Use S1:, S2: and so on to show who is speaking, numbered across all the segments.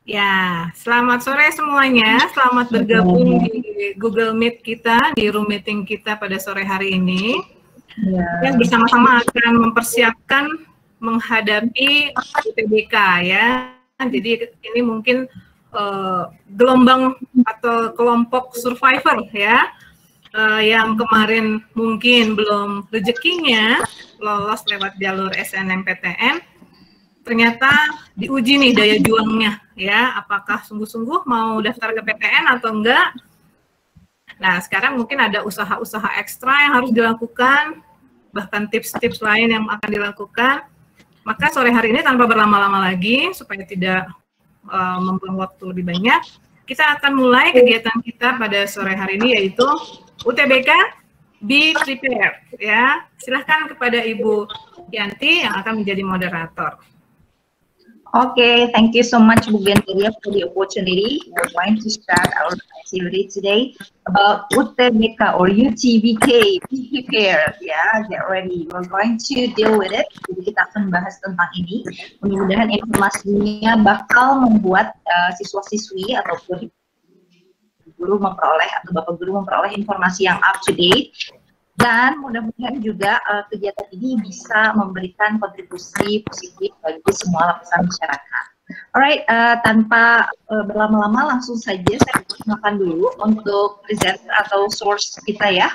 S1: Ya, selamat sore semuanya. Selamat bergabung di Google Meet kita, di room meeting kita pada sore hari ini. Kita bersama-sama akan mempersiapkan menghadapi UTBK ya. Jadi ini mungkin gelombang atau kelompok survivor ya, yang kemarin mungkin belum rezekinya lolos lewat jalur SNMPTN. Ternyata diuji nih daya juangnya ya, apakah sungguh-sungguh mau daftar ke PTN atau enggak. Nah, sekarang mungkin ada usaha-usaha ekstra yang harus dilakukan, bahkan tips-tips lain yang akan dilakukan. Maka sore hari ini tanpa berlama-lama lagi, supaya tidak membuang waktu lebih banyak, kita akan mulai kegiatan kita pada sore hari ini, yaitu UTBK Be Prepared ya. Silahkan kepada Ibu Yanti yang akan menjadi moderator.
S2: Okay, thank you so much, Bu Gendelia, for the opportunity. We're going to start our activity today about UTBK or UTBK. Be prepared, get ready. We're going to deal with it. Jadi kita akan bahas tentang ini. Mudah-mudahan informasinya bakal membuat siswa-siswi ataupun guru memperoleh atau bapak guru memperoleh informasi yang up to date. Dan mudah-mudahan juga kegiatan ini bisa memberikan kontribusi positif bagi semua lapisan masyarakat. Alright, tanpa berlama-lama langsung saja saya perkenalkan dulu untuk presenter atau source kita ya.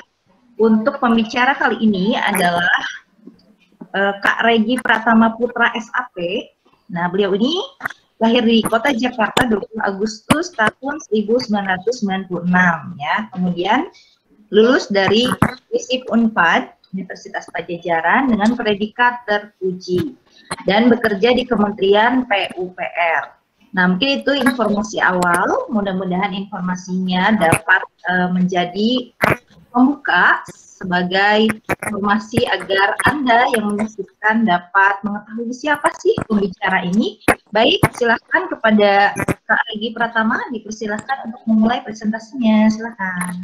S2: Untuk pembicara kali ini adalah Kak Regi Pratama Putra SAP. Nah, beliau ini lahir di kota Jakarta 20 Agustus tahun 1996 ya. Kemudian lulus dari FISIP Unpad, Universitas Pajajaran dengan predikat terpuji dan bekerja di Kementerian PUPR. Nah, mungkin itu informasi awal, mudah-mudahan informasinya dapat menjadi pembuka sebagai informasi agar Anda yang menyaksikan dapat mengetahui siapa sih pembicara ini. Baik, silakan kepada Kak Regi Pratama, dipersilahkan untuk memulai presentasinya, silakan.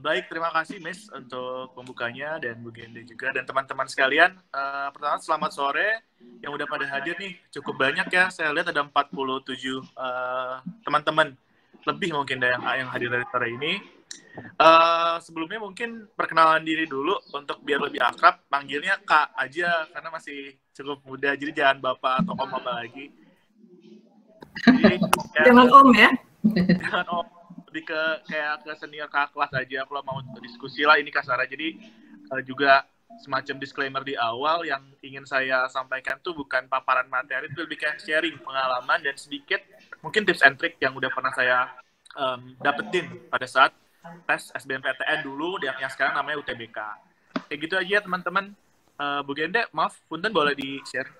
S3: Baik, terima kasih Miss untuk pembukanya dan Bu Gende juga dan teman-teman sekalian. Pertama selamat sore yang udah pada hadir nih, cukup banyak ya. Saya lihat ada 47 teman-teman lebih mungkin yang hadir dari sore ini. Sebelumnya mungkin perkenalan diri dulu untuk biar lebih akrab, panggilnya Kak aja karena masih cukup muda, jadi jangan Bapak atau Om apa lagi. Jadi,
S1: jangan Om ya.
S3: Jangan Om. Lebih kayak ke senior kakak kelas aja kalau mau diskusi lah, ini kasar. Jadi juga semacam disclaimer di awal, yang ingin saya sampaikan tuh bukan paparan materi, itu lebih kayak sharing pengalaman dan sedikit mungkin tips and trick yang udah pernah saya dapetin pada saat tes SBMPTN dulu yang sekarang namanya UTBK. Kayak gitu aja teman-teman. Bu Gende, maaf, punten boleh di-share?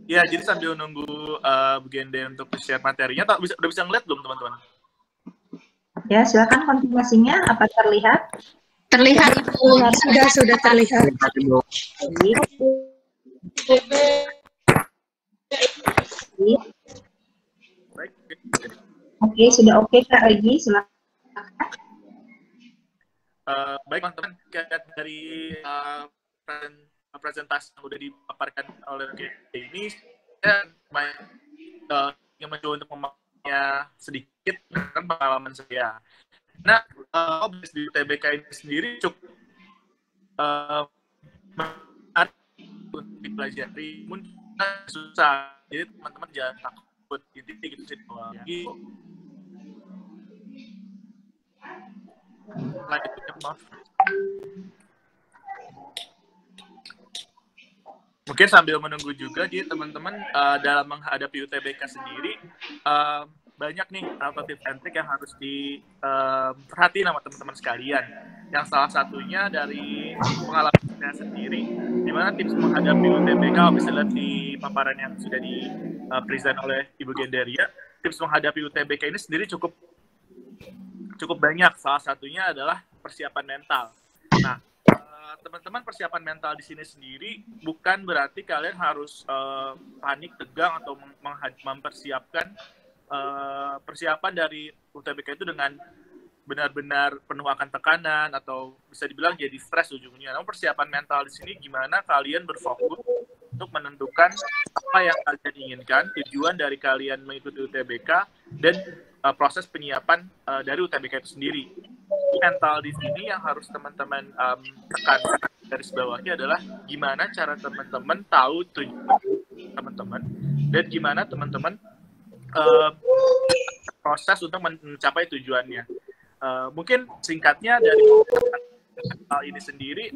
S3: Ya, jadi sambil nunggu Bu Gende untuk share materinya, udah bisa ngeliat belum teman-teman?
S2: Ya, silakan konfirmasinya. Apa terlihat?
S4: Terlihat, Ibu. Sudah terlihat.
S3: Baik.
S2: Oke, sudah oke Kak Regi, silakan.
S3: Baik teman-teman, dari presentasi yang udah dipaparkan oleh Gede ini, saya ingin mencoba untuk memahaminya sedikit kan pengalaman saya. Nah, di UTBK ini sendiri cukup menarik untuk dipelajari, mungkin susah, jadi teman-teman jangan takut, intinya gitu sih. Lanjutnya, maaf. Mungkin sambil menunggu juga, jadi teman-teman dalam menghadapi UTBK sendiri banyak nih tips and trick yang harus diperhatiin sama teman-teman sekalian. Yang salah satunya dari pengalaman saya sendiri, di mana tips menghadapi UTBK, bisa lihat di paparan yang sudah di-present oleh Ibu Genderia, tips menghadapi UTBK ini sendiri cukup banyak. Salah satunya adalah persiapan mental. Nah, teman-teman, persiapan mental di sini sendiri bukan berarti kalian harus panik, tegang, atau mempersiapkan persiapan dari UTBK itu dengan benar-benar penuh akan tekanan atau bisa dibilang jadi stres ujungnya. Namun persiapan mental di sini gimana kalian berfokus untuk menentukan apa yang kalian inginkan, tujuan dari kalian mengikuti UTBK, dan proses penyiapan dari UTBK itu sendiri. Mental di sini yang harus teman-teman tekan garis bawahnya adalah gimana cara teman-teman tahu tujuan teman-teman dan gimana teman-teman proses untuk mencapai tujuannya. Mungkin singkatnya dari hal ini sendiri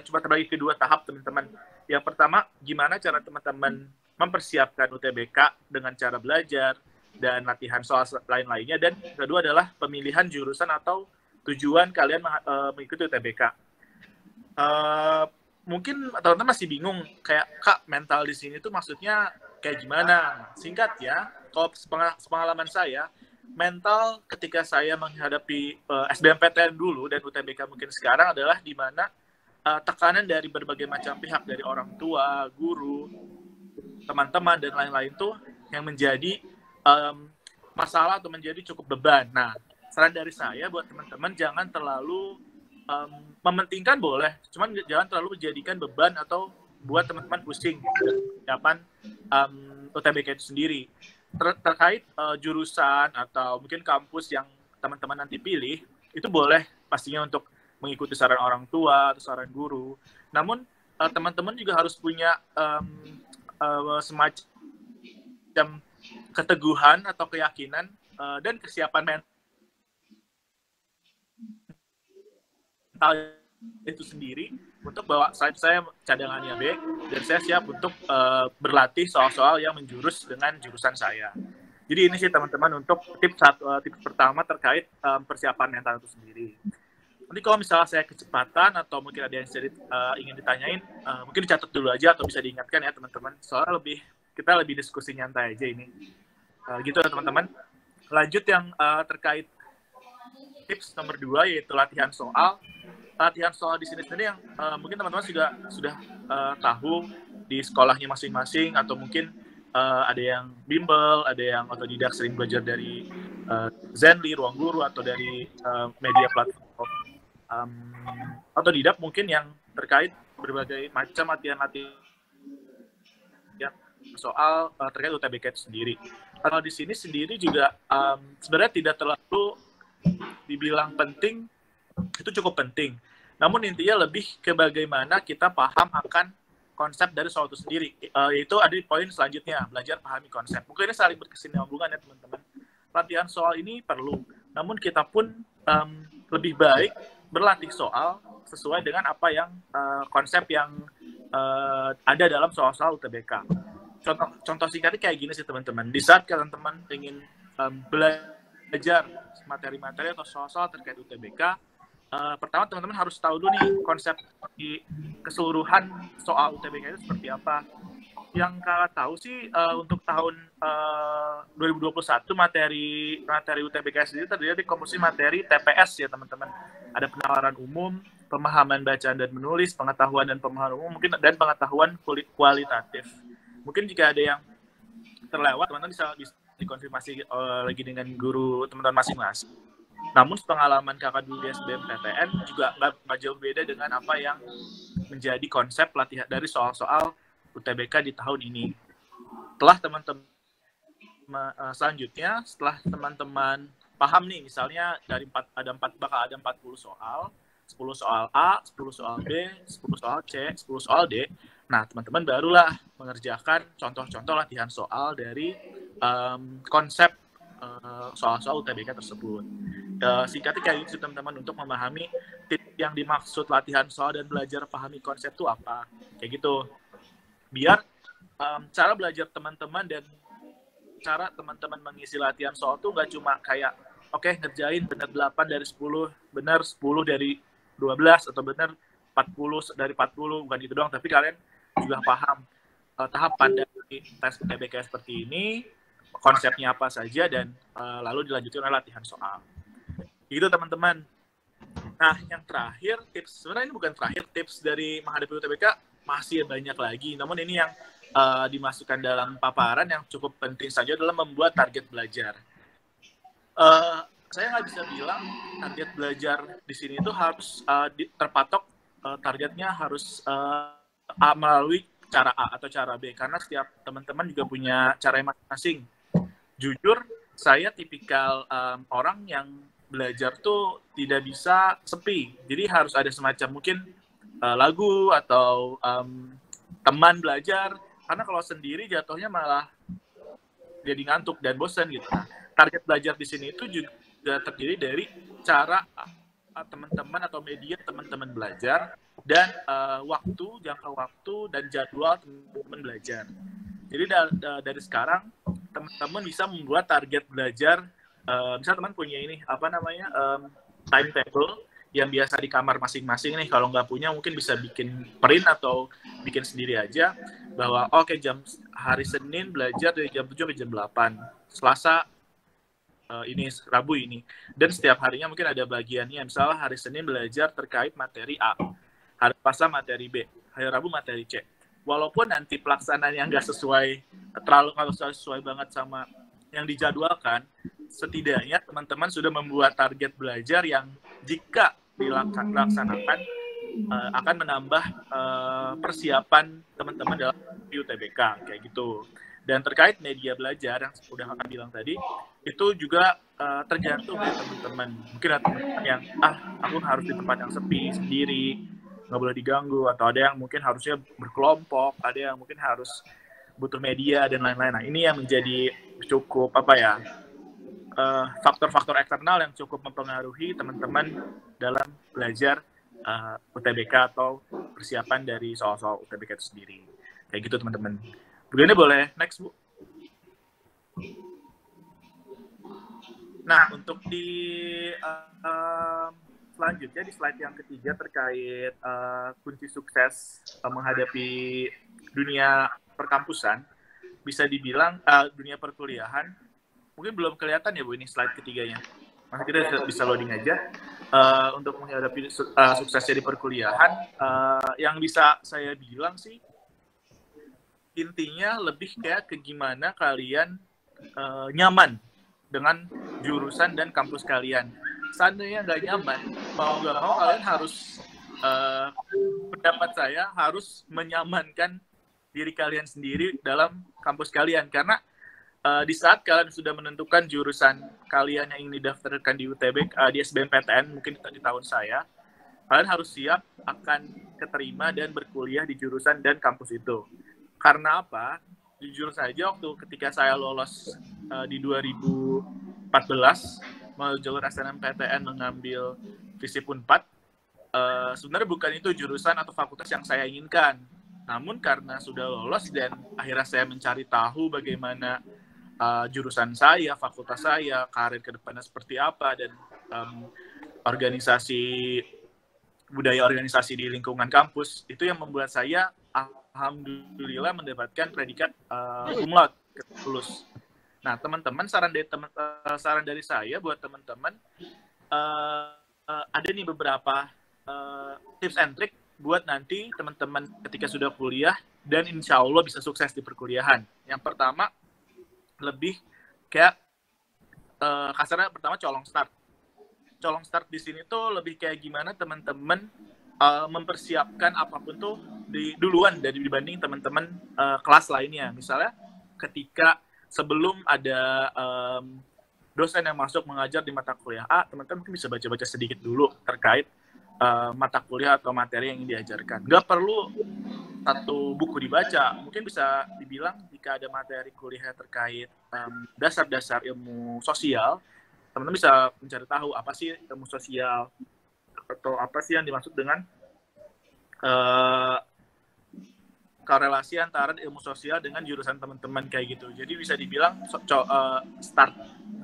S3: cuma terbagi ke 2 tahap, teman-teman. Yang pertama, gimana cara teman-teman mempersiapkan UTBK dengan cara belajar dan latihan soal lain-lainnya. Dan kedua adalah pemilihan jurusan atau tujuan kalian mengikuti UTBK. Mungkin teman-teman masih bingung, kayak, Kak, mental di sini tuh maksudnya kayak gimana? Singkat ya, kalau pengalaman saya, mental ketika saya menghadapi SBMPTN dulu dan UTBK mungkin sekarang adalah di mana tekanan dari berbagai macam pihak, dari orang tua, guru, teman-teman, dan lain-lain tuh yang menjadi masalah atau menjadi cukup beban. Nah, saran dari saya buat teman-teman jangan terlalu mementingkan boleh, cuman jangan terlalu menjadikan beban atau buat teman-teman pusing persiapan UTBK itu sendiri. Terkait jurusan atau mungkin kampus yang teman-teman nanti pilih, itu boleh pastinya untuk mengikuti saran orang tua atau saran guru. Namun teman-teman juga harus punya semacam keteguhan atau keyakinan dan kesiapan mental itu sendiri untuk bahwa saya cadangannya B dan saya siap untuk berlatih soal-soal yang menjurus dengan jurusan saya. Jadi ini sih teman-teman untuk tips pertama terkait persiapan mental itu sendiri. Nanti kalau misalnya saya kecepatan atau mungkin ada yang ingin ditanyain, mungkin dicatat dulu aja atau bisa diingatkan ya teman-teman. Soalnya kita lebih diskusi nyantai aja ini. Gitu ya teman-teman. Lanjut yang terkait tips nomor 2 yaitu latihan soal. Latihan soal di sini sendiri yang mungkin teman-teman sudah tahu di sekolahnya masing-masing atau mungkin ada yang bimbel, ada yang otodidak sering belajar dari Zenly, Ruang Guru atau dari media platform otodidak mungkin yang terkait berbagai macam latihan soal terkait UTBK itu sendiri. Kalau di sini sendiri juga sebenarnya tidak terlalu dibilang penting, itu cukup penting. Namun intinya lebih ke bagaimana kita paham akan konsep dari soal itu sendiri. Itu ada di poin selanjutnya, belajar pahami konsep. Mungkin ini saling berkesinambungan ya teman-teman. Latihan soal ini perlu, namun kita pun lebih baik berlatih soal sesuai dengan apa yang konsep yang ada dalam soal-soal UTBK. Contoh singkatnya kayak gini sih teman-teman. Di saat teman-teman ingin belajar materi-materi atau soal-soal terkait UTBK, pertama teman-teman harus tahu dulu nih konsep di keseluruhan soal UTBK itu seperti apa. Yang kakak tahu sih untuk tahun 2021 materi UTBK sendiri terdiri dari komposisi materi TPS ya teman-teman. Ada penalaran umum, pemahaman bacaan dan menulis, pengetahuan dan pemahaman umum, mungkin dan pengetahuan kualitatif. Mungkin jika ada yang terlewat, teman-teman bisa dikonfirmasi lagi dengan guru teman-teman masing-masing. Namun pengalaman kakak dulu di SBMPTN juga nggak jauh beda dengan apa yang menjadi konsep latihan dari soal-soal UTBK di tahun ini. Setelah teman-teman selanjutnya, setelah teman-teman paham nih, misalnya bakal ada 40 soal, 10 soal A, 10 soal B, 10 soal C, 10 soal D. Nah, teman-teman barulah mengerjakan contoh-contoh latihan soal dari konsep soal-soal UTBK tersebut. Singkatnya kayak gitu teman-teman untuk memahami tips yang dimaksud latihan soal dan belajar pahami konsep itu apa. Kayak gitu. Biar cara belajar teman-teman dan cara teman-teman mengisi latihan soal itu nggak cuma kayak oke, ngerjain benar 8 dari 10, benar 10 dari 12, atau benar 40 dari 40, bukan itu doang, tapi kalian juga paham tahapan dari tes UTBK seperti ini, konsepnya apa saja, dan lalu dilanjutkan oleh latihan soal. Gitu teman-teman. Nah, yang terakhir, tips, sebenarnya ini bukan terakhir, tips dari menghadapi UTBK masih banyak lagi, namun ini yang dimasukkan dalam paparan yang cukup penting saja adalah membuat target belajar. saya nggak bisa bilang target belajar di sini itu harus terpatok targetnya harus melalui cara A atau cara B, karena setiap teman-teman juga punya cara masing-masing. Jujur, saya tipikal orang yang belajar tuh tidak bisa sepi, jadi harus ada semacam mungkin lagu atau teman belajar, karena kalau sendiri jatuhnya malah jadi ngantuk dan bosan gitu. Nah, target belajar di sini itu juga terdiri dari cara teman-teman atau media teman-teman belajar dan jangka waktu dan jadwal teman-teman belajar. Jadi dari sekarang teman-teman bisa membuat target belajar. Bisa teman punya ini timetable yang biasa di kamar masing-masing nih. Kalau nggak punya mungkin bisa bikin print atau bikin sendiri aja, bahwa hari Senin belajar dari jam 7 sampai jam 8, Selasa ini, Rabu ini, dan setiap harinya mungkin ada bagiannya. Misalnya hari Senin belajar terkait materi A, hari Selasa materi B, hari Rabu materi C. Walaupun nanti pelaksanaannya nggak kalau sesuai banget sama yang dijadwalkan, setidaknya teman-teman sudah membuat target belajar yang jika dilaksanakan akan menambah persiapan teman-teman dalam UTBK kayak gitu. Dan terkait media belajar yang sudah akan bilang tadi, itu juga tergantung dari teman-teman. Mungkin ada teman-teman yang aku harus di tempat yang sepi sendiri, nggak boleh diganggu, atau ada yang mungkin harusnya berkelompok, ada yang mungkin harus butuh media dan lain-lain. Nah, ini yang menjadi cukup faktor-faktor eksternal yang cukup mempengaruhi teman-teman dalam belajar UTBK atau persiapan dari soal-soal UTBK itu sendiri. Kayak gitu teman-teman. Begini boleh next, Bu. Nah, untuk di selanjutnya di slide yang ketiga terkait kunci sukses menghadapi dunia perkampusan, bisa dibilang dunia perkuliahan. Mungkin belum kelihatan ya Bu ini slide ketiganya. Maka kita bisa loading aja. Untuk menghadapi suksesnya di perkuliahan, yang bisa saya bilang sih intinya lebih kayak ke gimana kalian nyaman dengan jurusan dan kampus kalian. Seandainya nggak nyaman, mau nggak mau kalian harus, pendapat saya, harus menyamankan diri kalian sendiri dalam kampus kalian. Karena di saat kalian sudah menentukan jurusan kalian yang ingin didaftarkan di UTBK, di SBMPTN, mungkin di tahun saya, kalian harus siap akan keterima dan berkuliah di jurusan dan kampus itu. Karena apa? Jujur saja, ketika saya lolos di 2014 melalui jalur SNMPTN mengambil FISIP Unpad, sebenarnya bukan itu jurusan atau fakultas yang saya inginkan. Namun karena sudah lolos dan akhirnya saya mencari tahu bagaimana jurusan saya, fakultas saya, karir ke depannya seperti apa, dan budaya organisasi di lingkungan kampus, itu yang membuat saya alhamdulillah mendapatkan predikat cum laude, lulus. Nah, teman-teman, saran dari saya buat teman-teman, ada nih beberapa tips and trick buat nanti teman-teman ketika sudah kuliah dan insya Allah bisa sukses di perkuliahan. Yang pertama, lebih kayak kasarnya pertama colong start. Colong start di sini tuh lebih kayak gimana teman-teman mempersiapkan apapun tuh duluan dibanding teman-teman kelas lainnya. Misalnya ketika sebelum ada dosen yang masuk mengajar di mata kuliah A, teman-teman mungkin bisa baca-baca sedikit dulu terkait mata kuliah atau materi yang ingin diajarkan. Nggak perlu satu buku dibaca, mungkin bisa dibilang jika ada materi kuliah terkait dasar-dasar ilmu sosial, teman-teman bisa mencari tahu apa sih ilmu sosial, atau apa sih yang dimaksud dengan korelasi antara ilmu sosial dengan jurusan teman-teman kayak gitu. Jadi bisa dibilang start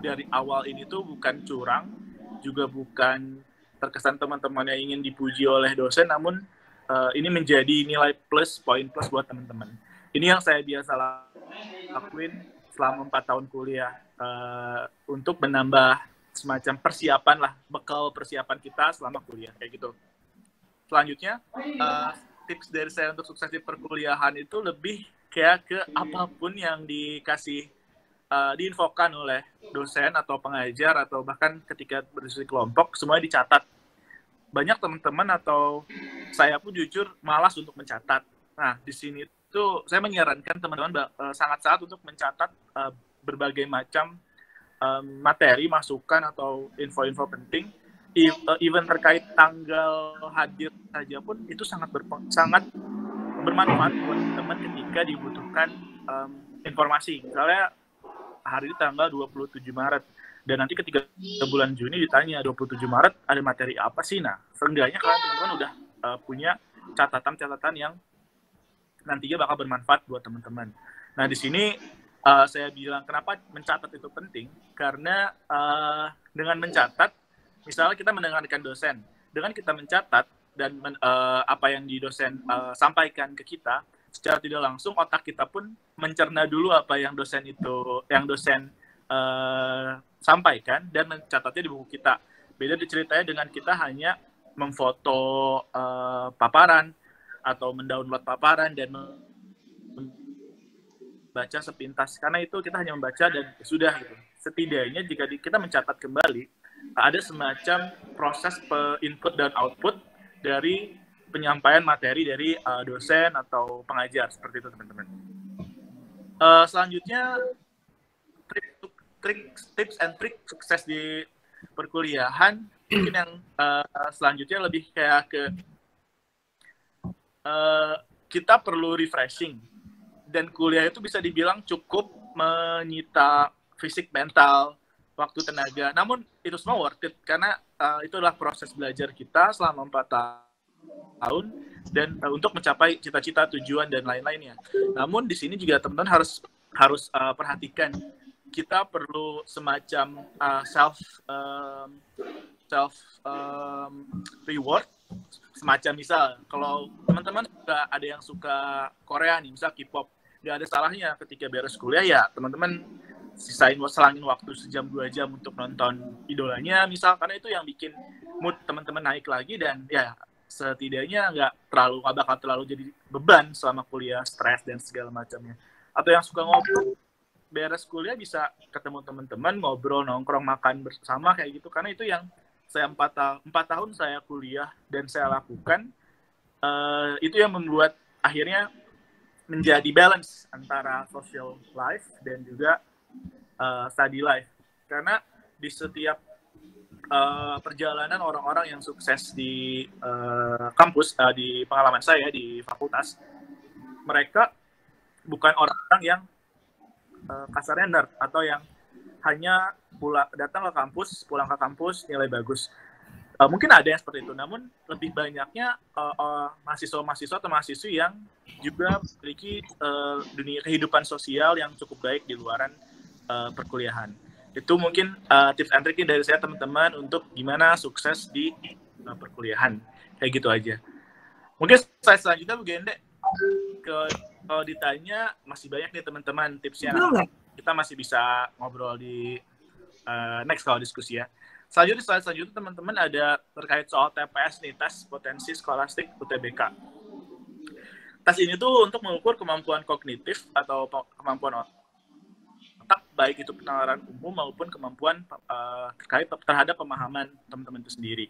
S3: dari awal ini tuh bukan curang, juga bukan terkesan teman-teman yang ingin dipuji oleh dosen, namun ini menjadi nilai poin plus buat teman-teman. Ini yang saya biasa lakuin selama 4 tahun kuliah untuk menambah semacam persiapan lah, bekal persiapan kita selama kuliah kayak gitu. Selanjutnya, tips dari saya untuk sukses di perkuliahan itu lebih kayak ke apapun yang dikasih diinfokan oleh dosen atau pengajar atau bahkan ketika berdiskusi kelompok, semuanya dicatat. Banyak teman-teman atau saya pun jujur malas untuk mencatat. Nah, di sini tuh saya menyarankan teman-teman sangat-sangat untuk mencatat berbagai macam materi, masukan atau info-info penting, even terkait tanggal hadir saja pun itu sangat bermanfaat buat teman ketika dibutuhkan informasi. Misalnya hari ini tanggal 27 Maret, dan nanti ketika bulan Juni ditanya 27 Maret ada materi apa sih? Nah, seenggaknya kalian teman-teman udah punya catatan-catatan yang nantinya bakal bermanfaat buat teman-teman. Nah, di sini saya bilang kenapa mencatat itu penting, karena dengan mencatat, misalnya kita mendengarkan dosen, dengan kita mencatat dan apa yang di dosen sampaikan ke kita, secara tidak langsung otak kita pun mencerna dulu apa yang dosen sampaikan dan mencatatnya di buku kita. Beda ceritanya dengan kita hanya memfoto paparan atau mendownload paparan dan membaca sepintas. Karena itu kita hanya membaca dan sudah gitu. Setidaknya jika kita mencatat kembali, ada semacam proses input dan output dari penyampaian materi dari dosen atau pengajar, seperti itu teman-teman. Selanjutnya, tips and trick sukses di perkuliahan, mungkin yang selanjutnya lebih kayak ke kita perlu refreshing, dan kuliah itu bisa dibilang cukup menyita fisik, mental, waktu, tenaga. Namun itu semua worth it karena itu adalah proses belajar kita selama 4 tahun dan untuk mencapai cita-cita, tujuan dan lain-lainnya. Namun di sini juga teman-teman harus perhatikan, kita perlu semacam self reward, semacam misal kalau teman-teman ada yang suka Korea nih, misal K-pop, nggak ada salahnya ketika beres kuliah ya teman-teman selangin waktu sejam 2 jam untuk nonton idolanya misal, karena itu yang bikin mood teman-teman naik lagi dan ya setidaknya nggak bakal terlalu jadi beban selama kuliah, stres dan segala macamnya. Atau yang suka ngobrol, beres kuliah bisa ketemu teman-teman, ngobrol, nongkrong, makan bersama kayak gitu, karena itu yang saya 4 tahun saya kuliah dan saya lakukan. Itu yang membuat akhirnya menjadi balance antara social life dan juga study life. Karena di setiap perjalanan orang-orang yang sukses di kampus, di pengalaman saya di fakultas, mereka bukan orang-orang yang kasarnya nerd atau yang hanya datang ke kampus, pulang ke kampus, nilai bagus. Mungkin ada yang seperti itu, namun lebih banyaknya mahasiswa-mahasiswa atau mahasiswi yang juga memiliki dunia kehidupan sosial yang cukup baik di luaran perkuliahan. Itu mungkin tips and trick dari saya teman-teman untuk gimana sukses di perkuliahan. Kayak gitu aja. Mungkin saya selanjutnya Bu Gende, kalau ditanya masih banyak nih teman-teman tipsnya. Kita masih bisa ngobrol di next kalau diskusi ya. Selanjutnya teman-teman ada terkait soal TPS nih, tes potensi skolastik UTBK. Tes ini tuh untuk mengukur kemampuan kognitif atau kemampuan otak, baik itu penalaran umum maupun kemampuan terkait terhadap pemahaman teman-teman itu sendiri.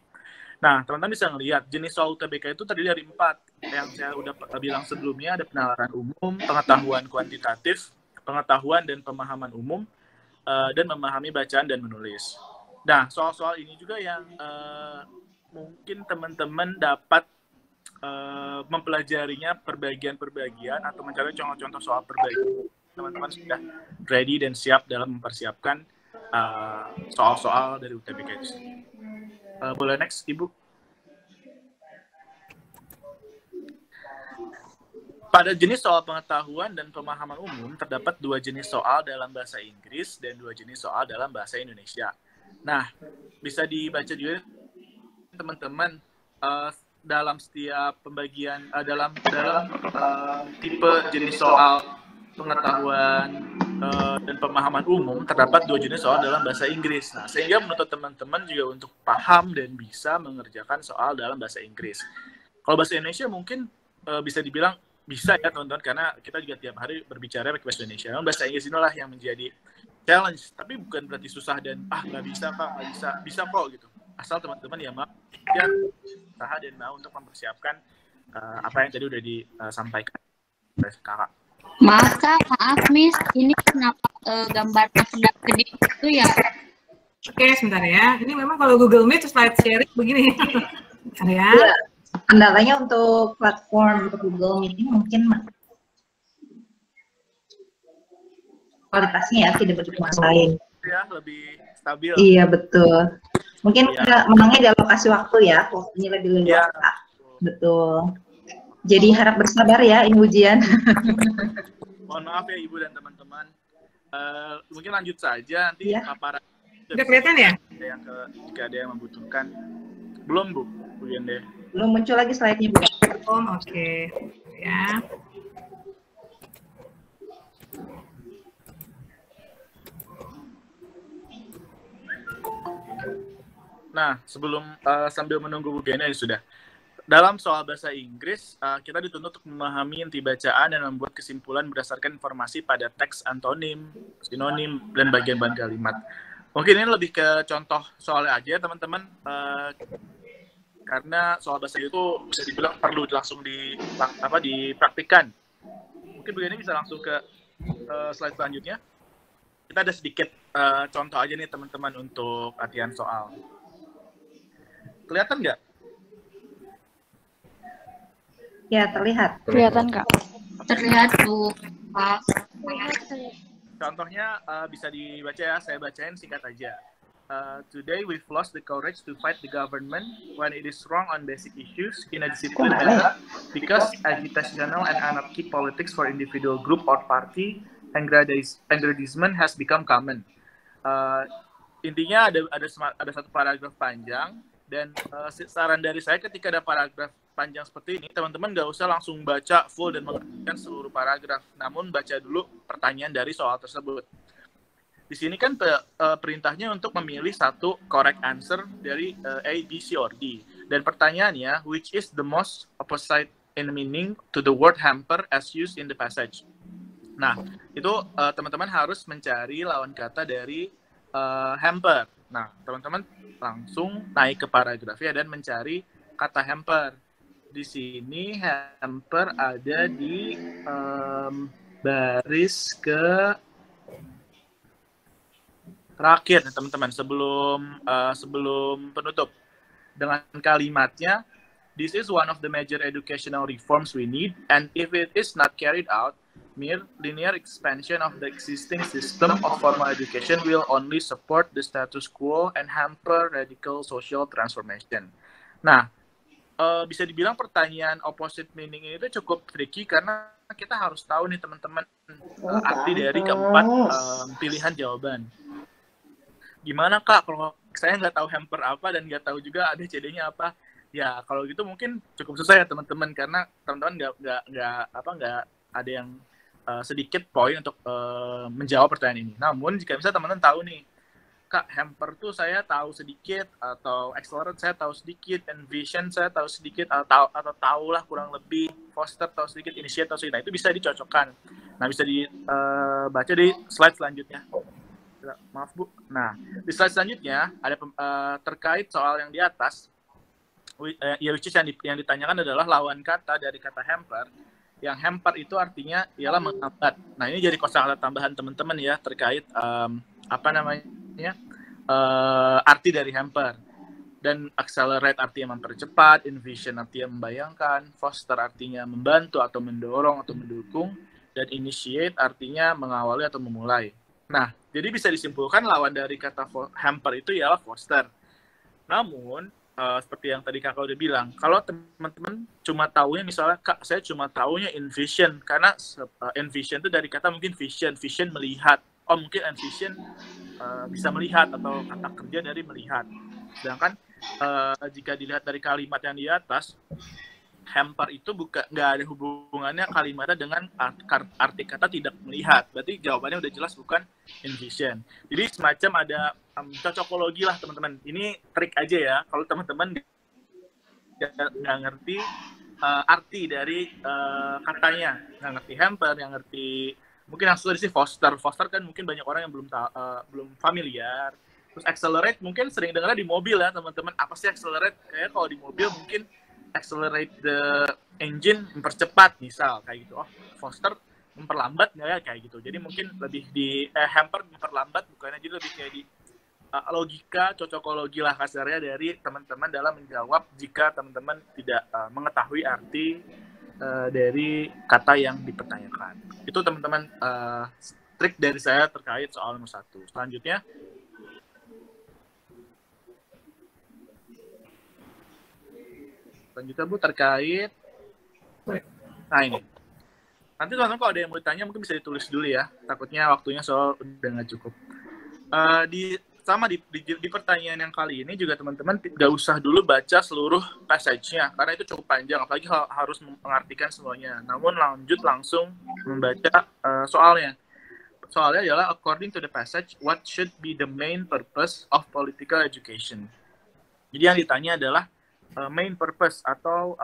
S3: Nah, teman-teman bisa melihat jenis soal UTBK itu terdiri dari 4. Yang saya udah bilang sebelumnya, ada penalaran umum, pengetahuan kuantitatif, pengetahuan dan pemahaman umum, dan memahami bacaan dan menulis. Nah, soal-soal ini juga yang mungkin teman-teman dapat mempelajarinya perbagian-perbagian atau mencari contoh-contoh soal perbagian. Teman-teman sudah ready dan siap dalam mempersiapkan soal-soal dari UTBK itu sendiri. Boleh next, Ibu. Pada jenis soal pengetahuan dan pemahaman umum, terdapat 2 jenis soal dalam bahasa Inggris dan 2 jenis soal dalam bahasa Indonesia. Nah, bisa dibaca juga teman-teman dalam setiap pembagian, dalam tipe jenis soal pengetahuan dan pemahaman umum, terdapat 2 jenis soal dalam bahasa Inggris. Nah, sehingga menuntut teman-teman juga untuk paham dan bisa mengerjakan soal dalam bahasa Inggris. Kalau bahasa Indonesia mungkin bisa dibilang bisa ya teman-teman, karena kita juga tiap hari berbicara pakai bahasa Indonesia. Memang bahasa Inggris inilah yang menjadi challenge, tapi bukan berarti susah dan nggak bisa kak, nggak bisa, bisa kok gitu. Asal teman-teman ya mau ya usaha dan mau untuk mempersiapkan apa yang tadi udah disampaikan oleh kakak.
S4: Maaf kak, maaf Miss, ini kenapa gambarnya sedang gede itu ya?
S1: Oke, sebentar ya. Ini memang kalau Google Meet slide sharing begini. Bentar ya.
S2: Ya, kendalanya untuk platform Google Meet ini mungkin kualitasnya ya tidak begitu masalah.
S3: Ya, lebih stabil.
S2: Iya betul. Mungkin menangnya di alokasi waktu ya, waktunya lebih luas. Ya. Betul. Jadi harap bersabar ya ini ujian.
S3: Mohon maaf ya Ibu dan teman-teman. Mungkin lanjut saja nanti paparan.
S1: Udah kelihatan ya?
S3: Jika ada yang membutuhkan. Belum Bu Yende.
S2: Belum muncul lagi slide-nya Bu.
S1: Oke. Ya.
S3: Nah, sebelum sambil menunggu Bu Gena ya sudah. Dalam soal bahasa Inggris, kita dituntut untuk memahami inti bacaan dan membuat kesimpulan berdasarkan informasi pada teks antonim, sinonim, dan bagian-bagian kalimat. Mungkin ini lebih ke contoh soalnya aja, teman-teman. Karena soal bahasa itu bisa dibilang perlu langsung dipraktikkan. Mungkin Bu Gena bisa langsung ke slide selanjutnya. Kita ada sedikit contoh aja nih, teman-teman, untuk latihan soal. Kelihatan nggak?
S2: Ya, terlihat.
S4: Kelihatan, Kak. Terlihat, Bu.
S3: Contohnya bisa dibaca ya, saya bacain singkat aja. Today we've lost the courage to fight the government when it is wrong on basic issues in a disciplined manner because agitational and anarchic politics for individual group or party and aggrandizement has become common. Intinya ada satu paragraf panjang. Dan saran dari saya ketika ada paragraf panjang seperti ini, teman-teman nggak usah langsung baca full dan mengerjakan seluruh paragraf, namun baca dulu pertanyaan dari soal tersebut. Di sini kan perintahnya untuk memilih satu correct answer dari A, B, C, or D. Dan pertanyaannya, which is the most opposite in meaning to the word hamper as used in the passage. Nah, itu teman-teman harus mencari lawan kata dari hamper. Nah, teman-teman langsung naik ke paragrafnya dan mencari kata hamper. Di sini hamper ada di baris ke terakhir, teman-teman, sebelum penutup. Dengan kalimatnya, this is one of the major educational reforms we need, and if it is not carried out, mere linear expansion of the existing system of formal education will only support the status quo and hamper radical social transformation. Nah, bisa dibilang pertanyaan opposite meaning ini cukup tricky karena kita harus tahu nih teman-teman arti dari keempat pilihan jawaban. Gimana Kak kalau saya nggak tahu hamper apa dan nggak tahu juga ABCD-nya apa? Ya kalau gitu mungkin cukup susah ya teman-teman, karena teman-teman nggak ada yang sedikit poin untuk menjawab pertanyaan ini. Namun jika misalnya teman-teman tahu nih, Kak, hamper tuh saya tahu sedikit, atau accelerate saya tahu sedikit, envision saya tahu sedikit, atau tahulah kurang lebih, foster tahu sedikit, initiate tahu sedikit. Nah, itu bisa dicocokkan. Nah, bisa dibaca di slide selanjutnya. Maaf Bu. Nah, di slide selanjutnya ada terkait soal yang di atas, which is yang ditanyakan adalah lawan kata dari kata hamper. Yang hamper itu artinya ialah menghambat. Nah, ini jadi kosakata tambahan teman-teman ya terkait arti dari hamper. Dan accelerate artinya mempercepat, envision artinya membayangkan, foster artinya membantu atau mendorong atau mendukung, dan initiate artinya mengawali atau memulai. Nah, jadi bisa disimpulkan lawan dari kata hamper itu ialah foster. Namun seperti yang tadi kakak udah bilang, kalau teman-teman cuma taunya misalnya, Kak, saya cuma taunya envision, karena envision itu dari kata mungkin vision melihat. Oh, mungkin envision bisa melihat, atau kata kerja dari melihat. Sedangkan jika dilihat dari kalimat yang di atas, hamper itu nggak ada hubungannya kalimatnya dengan arti kata tidak melihat. Berarti jawabannya udah jelas bukan envision. Jadi semacam ada cocokologi lah teman-teman. Ini trik aja ya. Kalau teman-teman nggak ngerti arti dari katanya. Yang ngerti hamper, yang ngerti mungkin yang sudah sih Foster kan mungkin banyak orang yang belum familiar. Terus accelerate mungkin sering dengar di mobil ya teman-teman. Apa sih accelerate? Kayak kalau di mobil mungkin accelerate the engine, mempercepat misal kayak gitu. Oh, Foster memperlambat nggak ya kayak gitu. Jadi mungkin lebih di hamper memperlambat bukannya, jadi lebih kayak di logika, cocokologi lah kasarnya dari teman-teman dalam menjawab jika teman-teman tidak mengetahui arti dari kata yang dipertanyakan. Itu teman-teman trik dari saya terkait soal nomor 1. Selanjutnya, Bu, terkait nah ini. Nanti teman-teman kalau ada yang mau ditanya mungkin bisa ditulis dulu ya. Takutnya waktunya soal udah nggak cukup. Di pertanyaan yang kali ini juga teman-teman nggak usah dulu baca seluruh passage-nya karena itu cukup panjang, apalagi harus mengartikan semuanya. Namun langsung membaca soalnya. Soalnya adalah according to the passage, what should be the main purpose of political education? Jadi yang ditanya adalah main purpose atau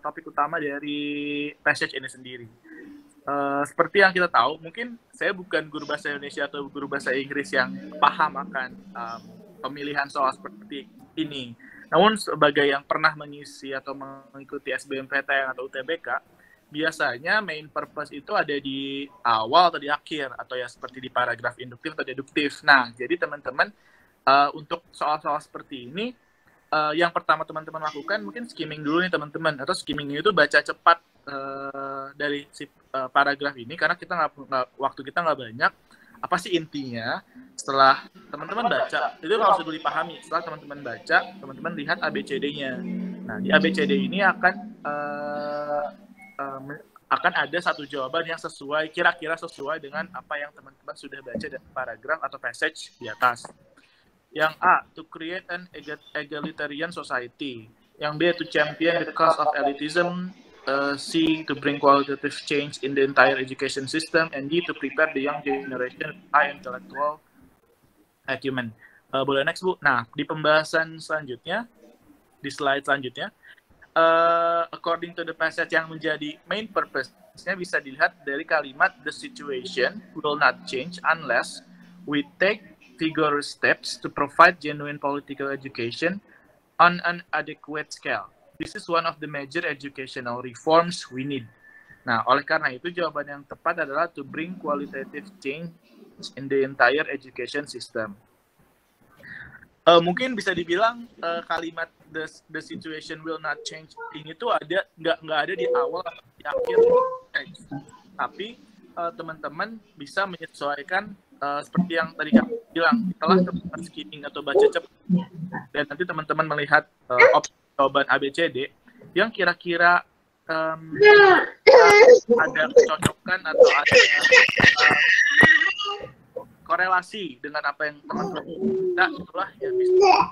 S3: topik utama dari passage ini sendiri. Seperti yang kita tahu, mungkin saya bukan guru bahasa Indonesia atau guru bahasa Inggris yang paham akan pemilihan soal seperti ini. Namun sebagai yang pernah mengisi atau mengikuti SBMPTN atau UTBK, biasanya main purpose itu ada di awal atau di akhir, atau ya seperti di paragraf induktif atau deduktif. Nah, jadi teman-teman untuk soal-soal seperti ini, yang pertama teman-teman lakukan mungkin skimming dulu nih teman-teman, atau skimming itu baca cepat dari si paragraf ini karena waktu kita nggak banyak. Apa sih intinya? Setelah teman-teman baca, itu kalau sudah dipahami. Setelah teman-teman baca, teman-teman lihat ABCD-nya. Nah, di ABCD ini akan ada satu jawaban yang kira-kira sesuai dengan apa yang teman-teman sudah baca dari paragraf atau passage di atas. Yang A, to create an egalitarian society. Yang B, to champion the cause of elitism. C, to bring qualitative change in the entire education system. And D, to prepare the young generation with high intellectual acumen. Boleh next, Bu. Nah, di pembahasan selanjutnya, di slide selanjutnya, according to the passage yang menjadi main purpose-nya bisa dilihat dari kalimat the situation will not change unless we take vigorous steps to provide genuine political education on an adequate scale. This is one of the major educational reforms we need. Nah, oleh karena itu jawaban yang tepat adalah to bring qualitative change in the entire education system. Mungkin bisa dibilang kalimat the situation will not change ini tuh nggak ada di awal atau di akhir teks. Tapi teman-teman bisa menyesuaikan seperti yang tadi kami bilang, setelah teman-teman skimming atau baca cepat dan nanti teman-teman melihat jawaban ABCD yang kira-kira ada kecocokan atau ada korelasi dengan apa yang teman-teman minta, itulah yang bisa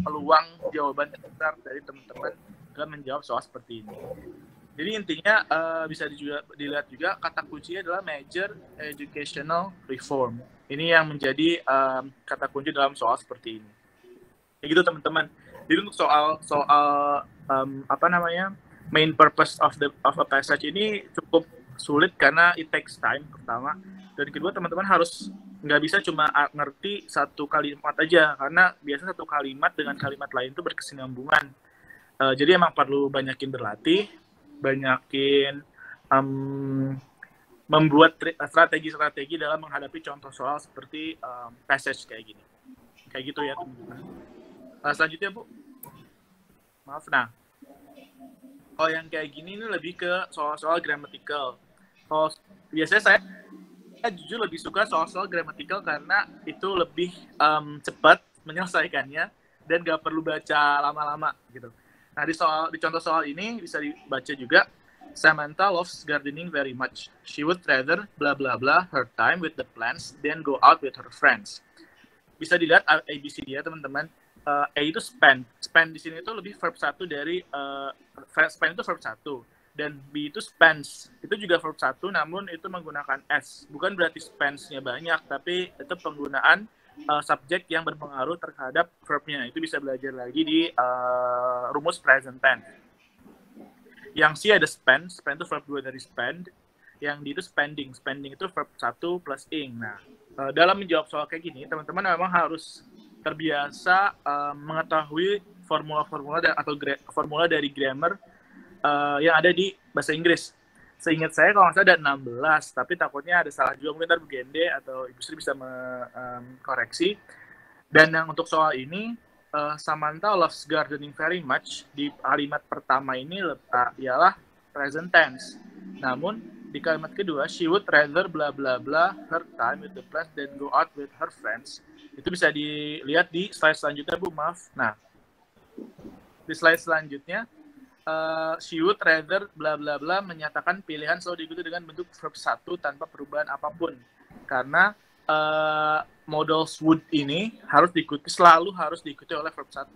S3: peluang jawaban yang besar dari teman-teman dalam menjawab soal seperti ini. Jadi intinya bisa dilihat juga kata kuncinya adalah major educational reform. Ini yang menjadi kata kunci dalam soal seperti ini. Ya gitu teman-teman. Jadi untuk soal main purpose of a passage ini cukup sulit karena it takes time pertama, dan kedua teman-teman harus nggak bisa cuma ngerti satu kalimat aja karena biasa satu kalimat dengan kalimat lain itu berkesinambungan. Jadi emang perlu banyakin berlatih, banyakin membuat strategi-strategi dalam menghadapi contoh soal seperti passage kayak gini. Kayak gitu ya teman-teman. Selanjutnya Bu, maaf. Nah, kalau yang kayak gini ini lebih ke soal-soal grammatical. Kalau biasanya saya jujur lebih suka soal-soal grammatical karena itu lebih cepat menyelesaikannya dan gak perlu baca lama-lama gitu. Nah, di contoh soal ini bisa dibaca juga, Samantha loves gardening very much. She would rather blah blah blah her time with the plants than go out with her friends. Bisa dilihat ABCD ya teman-teman. A itu spend. Spend di sini itu lebih verb 1 dari spend itu verb 1 dan B itu spends. Itu juga verb 1 namun itu menggunakan S. Bukan berarti spends-nya banyak, tapi itu penggunaan subjek yang berpengaruh terhadap verb-nya. Itu bisa belajar lagi di rumus present tense. Yang C ada spend itu verb 2 dari spend. Yang D itu spending itu verb 1 plus ing. Nah, dalam menjawab soal kayak gini, teman-teman memang harus terbiasa mengetahui formula-formula atau formula dari grammar yang ada di bahasa Inggris. Seingat saya kalau nggak salah ada 16, tapi takutnya ada salah juga. Mungkin ntar Bu Gende atau Ibu Sri bisa mengkoreksi. Dan yang untuk soal ini, Samantha loves gardening very much. Di kalimat pertama ini ialah present tense. Namun, di kalimat kedua, she would rather bla bla bla her time with the plants than go out with her friends. Itu bisa dilihat di slide selanjutnya, Bu, maaf. Nah, di slide selanjutnya, she would rather bla bla bla menyatakan pilihan selalu diikuti dengan bentuk verb 1 tanpa perubahan apapun. Karena modals would ini selalu harus diikuti oleh verb 1.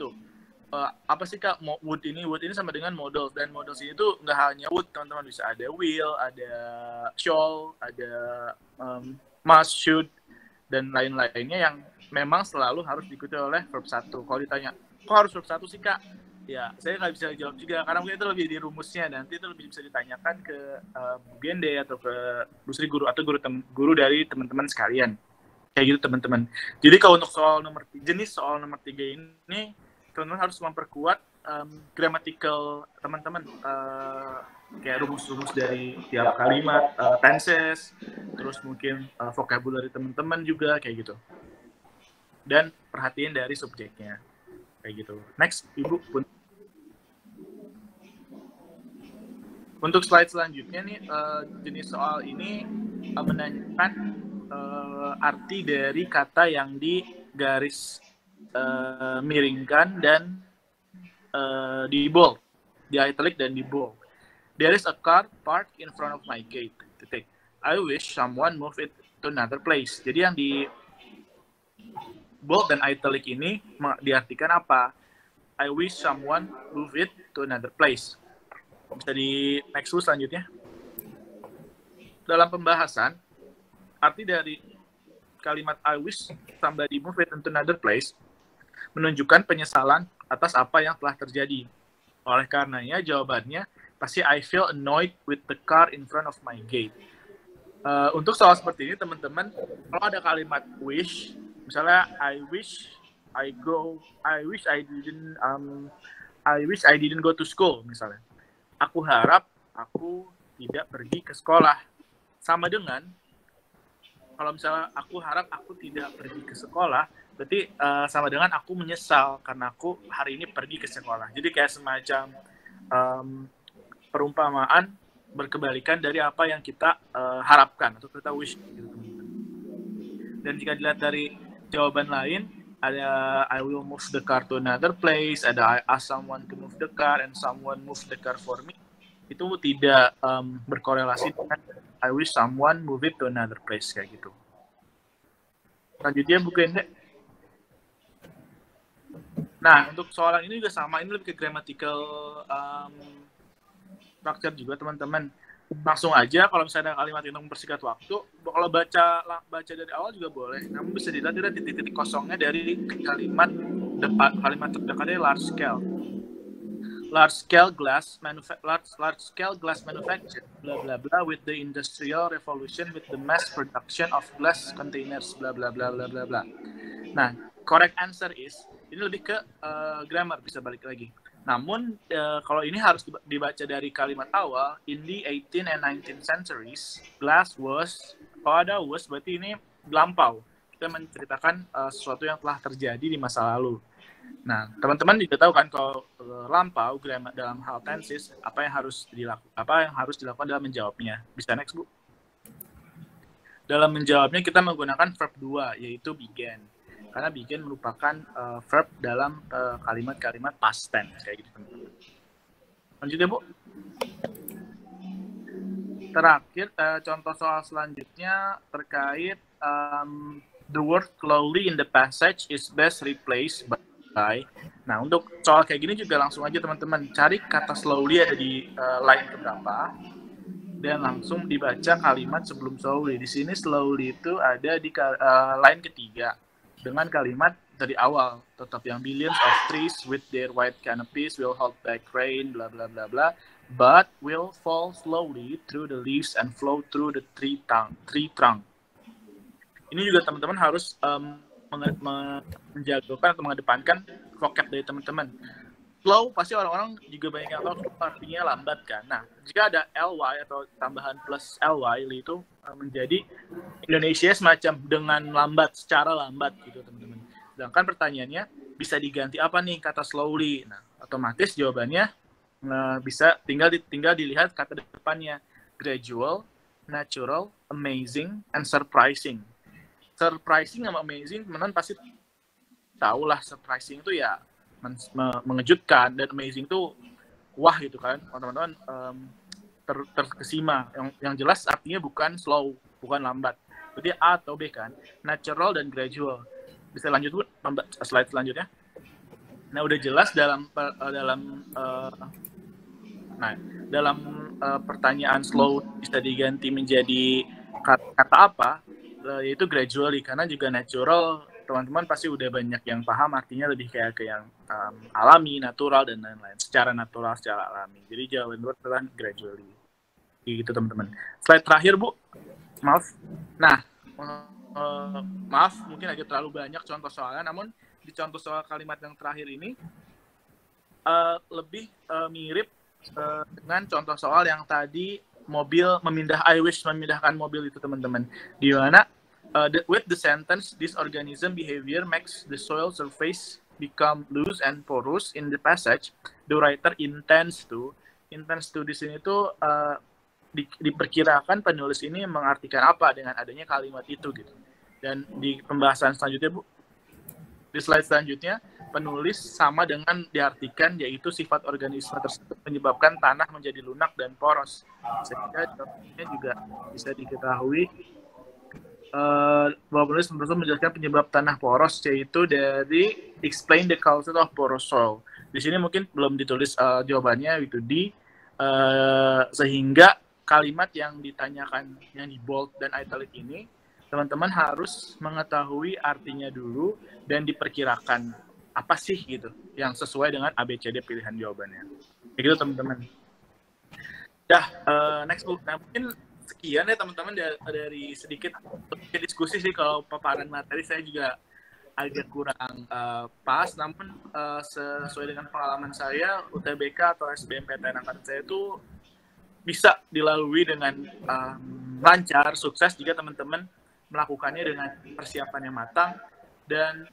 S3: Apa sih Kak would ini? Would ini sama dengan modals, dan modals ini tuh nggak hanya would, teman-teman, bisa ada will, ada shall, ada must, should, dan lain-lainnya yang memang selalu harus diikuti oleh verb 1. Kalau ditanya, kok harus verb 1 sih Kak? Ya, saya nggak bisa jawab juga, karena mungkin itu lebih di rumusnya, nanti itu lebih bisa ditanyakan ke Bu Gende atau ke Bu Sri guru atau guru dari teman-teman sekalian. Kayak gitu, teman-teman. Jadi kalau untuk jenis soal nomor 3 ini, teman-teman harus memperkuat grammatical teman-teman, kayak rumus-rumus dari tiap kalimat, tenses, terus mungkin vocabulary teman-teman juga, kayak gitu. Dan perhatian dari subjeknya. Kayak gitu. Next, Ibu. Untuk slide selanjutnya nih, jenis soal ini menanyakan arti dari kata yang digaris miringkan dan di bold, di italic dan di bold. There is a car parked in front of my gate. I wish someone move it to another place. Jadi yang di bold dan italic ini diartikan apa? I wish someone move it to another place. Bisa di next selanjutnya. Dalam pembahasan, arti dari kalimat I wish somebody move it to another place menunjukkan penyesalan atas apa yang telah terjadi. Oleh karenanya, jawabannya pasti I feel annoyed with the car in front of my gate. Untuk soal seperti ini, teman-teman, kalau ada kalimat wish, misalnya I wish I didn't go to school, misalnya. Aku harap aku tidak pergi ke sekolah. Sama dengan kalau misalnya aku harap aku tidak pergi ke sekolah, berarti sama dengan aku menyesal karena aku hari ini pergi ke sekolah. Jadi kayak semacam perumpamaan berkebalikan dari apa yang kita harapkan atau kita wish. Gitu. Dan jika dilihat dari jawaban lain, ada I will move the car to another place, ada I ask someone to move the car and someone move the car for me. Itu tidak berkorelasi dengan I wish someone move it to another place, kayak gitu. Selanjutnya Bu Gende. Nah, untuk soalan ini juga sama, ini lebih ke grammatical structure juga, teman-teman. Langsung aja, kalau misalnya ada kalimat yang mempersingkat waktu, kalau baca dari awal juga boleh. Namun bisa dilihat di titik kosongnya dari kalimat terdekatnya large scale. Large scale glass manufacture, blah blah blah, with the industrial revolution, with the mass production of glass containers, blah blah blah blah blah blah. Nah, correct answer is, ini lebih ke grammar, bisa balik lagi. Namun kalau ini harus dibaca dari kalimat awal, in the 18th and 19th centuries, glass was, kalau ada was berarti ini lampau. Kita menceritakan sesuatu yang telah terjadi di masa lalu. Nah, teman-teman juga tahu kan kalau lampau grammar dalam hal tenses, apa yang harus dilakukan dalam menjawabnya. Bisa next, Bu. Dalam menjawabnya kita menggunakan verb 2, yaitu began. Karena began merupakan verb dalam kalimat-kalimat past tense, kayak gitu, teman-teman. Lanjut ya, Bu. Terakhir, contoh soal selanjutnya terkait the word slowly in the passage is best replaced by. Nah, untuk soal kayak gini juga langsung aja, teman-teman, cari kata slowly ada di line keberapa dan langsung dibaca kalimat sebelum slowly. Di sini slowly itu ada di line ketiga dengan kalimat dari awal, tetap yang billions of trees with their white canopies will hold back rain, bla bla bla bla, but will fall slowly through the leaves and flow through the tree trunk. Ini juga teman-teman harus menjagokan atau mengedepankan vocab dari teman-teman. Slow pasti orang-orang juga banyak yang tahu artinya lambat kan. Nah, jika ada ly atau tambahan plus ly itu menjadi Indonesia semacam dengan lambat, secara lambat gitu teman-teman. Sedangkan pertanyaannya bisa diganti apa nih kata slowly. Nah, otomatis jawabannya bisa tinggal dilihat kata depannya, gradual, natural, amazing, and surprising. Surprising sama amazing teman-teman pasti tahu lah. Surprising itu ya mengejutkan, dan amazing itu wah gitu kan teman-teman, terkesima. Yang jelas artinya bukan slow, bukan lambat. Jadi A atau B kan, natural dan gradual. Bisa lanjut Bu, slide selanjutnya. Nah, udah jelas dalam pertanyaan slow bisa diganti menjadi kata apa, yaitu gradually, karena juga natural teman-teman pasti udah banyak yang paham artinya lebih kayak ke yang alami, natural, dan lain-lain, secara natural, secara alami. Jadi jawaban dua adalah gradually gitu teman-teman. Slide terakhir Bu, maaf. Nah, maaf mungkin agak terlalu banyak contoh soalnya, namun di contoh soal kalimat yang terakhir ini lebih mirip dengan contoh soal yang tadi I wish memindahkan mobil itu teman-teman, di mana with the sentence this organism behavior makes the soil surface become loose and porous in the passage, the writer intends to di sini tuh diperkirakan penulis ini mengartikan apa dengan adanya kalimat itu gitu. Dan di pembahasan selanjutnya Bu, di slide selanjutnya, penulis sama dengan diartikan, yaitu sifat organisme tersebut menyebabkan tanah menjadi lunak dan poros. Sehingga contohnya juga bisa diketahui bahwa penulis menjelaskan penyebab tanah poros, yaitu dari explain the culture of porous soil. Di sini mungkin belum ditulis jawabannya itu sehingga kalimat yang ditanyakan yang di bold dan italic ini teman-teman harus mengetahui artinya dulu dan diperkirakan apa sih gitu yang sesuai dengan ABCD pilihan jawabannya. Kayak gitu teman-teman. Next Bu. Nah, mungkin sekian ya teman-teman dari sedikit diskusi sih. Kalau paparan materi saya juga agak kurang pas, namun sesuai dengan pengalaman saya, UTBK atau SBMPTN angkatan saya itu bisa dilalui dengan lancar, sukses jika teman-teman melakukannya dengan persiapan yang matang dan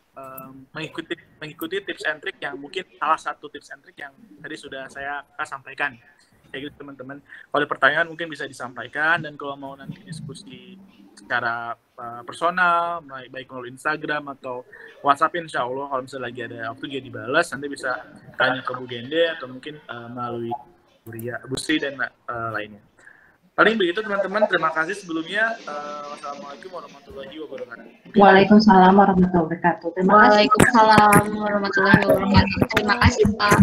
S3: mengikuti tips and trick yang mungkin salah satu tips and trick yang tadi sudah saya sampaikan. Kayak gitu teman-teman. Kalau ada pertanyaan mungkin bisa disampaikan, dan kalau mau nanti diskusi secara personal, baik melalui Instagram atau WhatsApp, insya Allah kalau misalnya lagi ada waktu dia dibalas, nanti bisa tanya ke Bu Gende atau mungkin melalui Bu Sri dan lainnya. Paling begitu teman-teman, terima kasih sebelumnya. Wassalamualaikum warahmatullahi wabarakatuh.
S2: Waalaikumsalam warahmatullahi wabarakatuh.
S4: Waalaikumsalam warahmatullahi wabarakatuh. Terima kasih Pak.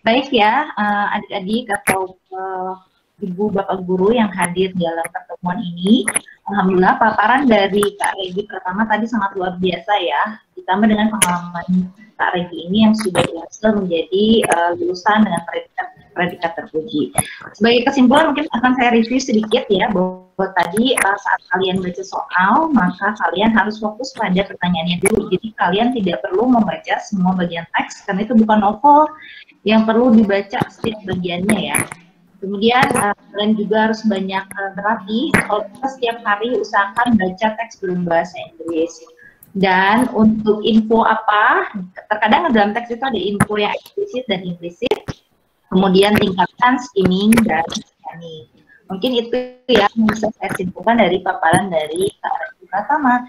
S2: Baik ya, adik-adik atau ibu bapak guru yang hadir dalam pertemuan ini, alhamdulillah paparan dari Kak Regi pertama tadi sangat luar biasa ya, ditambah dengan pengalaman Kak Regi ini yang sudah berhasil menjadi lulusan dengan predikat terpuji. Sebagai kesimpulan mungkin akan saya review sedikit ya, bahwa tadi saat kalian baca soal, maka kalian harus fokus pada pertanyaannya dulu. Jadi kalian tidak perlu membaca semua bagian teks, karena itu bukan novel yang perlu dibaca setiap bagiannya ya. Kemudian kalian juga harus banyak berlatih. Kalau kita setiap hari usahakan baca teks berbahasa Inggris. Dan untuk info apa, terkadang dalam teks itu ada info yang eksplisit dan implisit. Kemudian tingkatkan skimming dan scanning. Mungkin itu yang bisa saya simpulkan dari paparan dari Kak Regi pertama.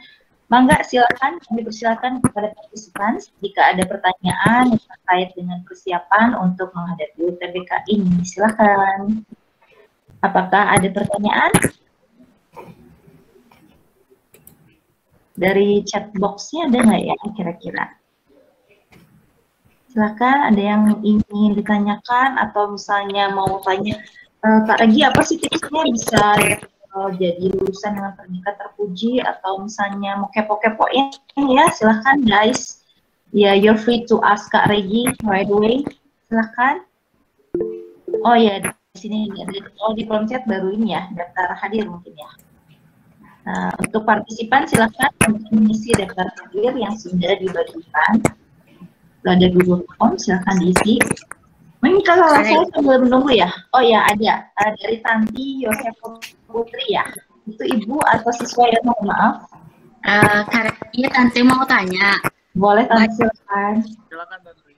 S2: Mangga silakan, kami persilakan kepada partisipan jika ada pertanyaan yang terkait dengan persiapan untuk menghadapi UTBK ini. Silakan. Apakah ada pertanyaan? Dari chat box-nya ada nggak ya kira-kira? Silakan, ada yang ingin ditanyakan atau misalnya mau tanya, Kak Regi apa sih tipsnya bisa jadi lulusan dengan predikat terpuji atau misalnya mau kepo-kepoin ya, silahkan guys. Ya, you're free to ask Kak Regi right away. Silahkan. Oh ya, di sini di kolom chat baru ini ya, daftar hadir mungkin ya. Nah, untuk partisipan silahkan mengisi daftar hadir yang sudah dibagikan. Ada Google Form, silahkan diisi. Ini kalau saya sambil menunggu ya. Oh ya, ada dari Tanti Yosef Putri ya. Itu ibu atau siswa ya, mohon maaf.
S4: Karena Tanti mau tanya.
S2: Boleh Tanti, silakan.
S3: Silakan Tanti.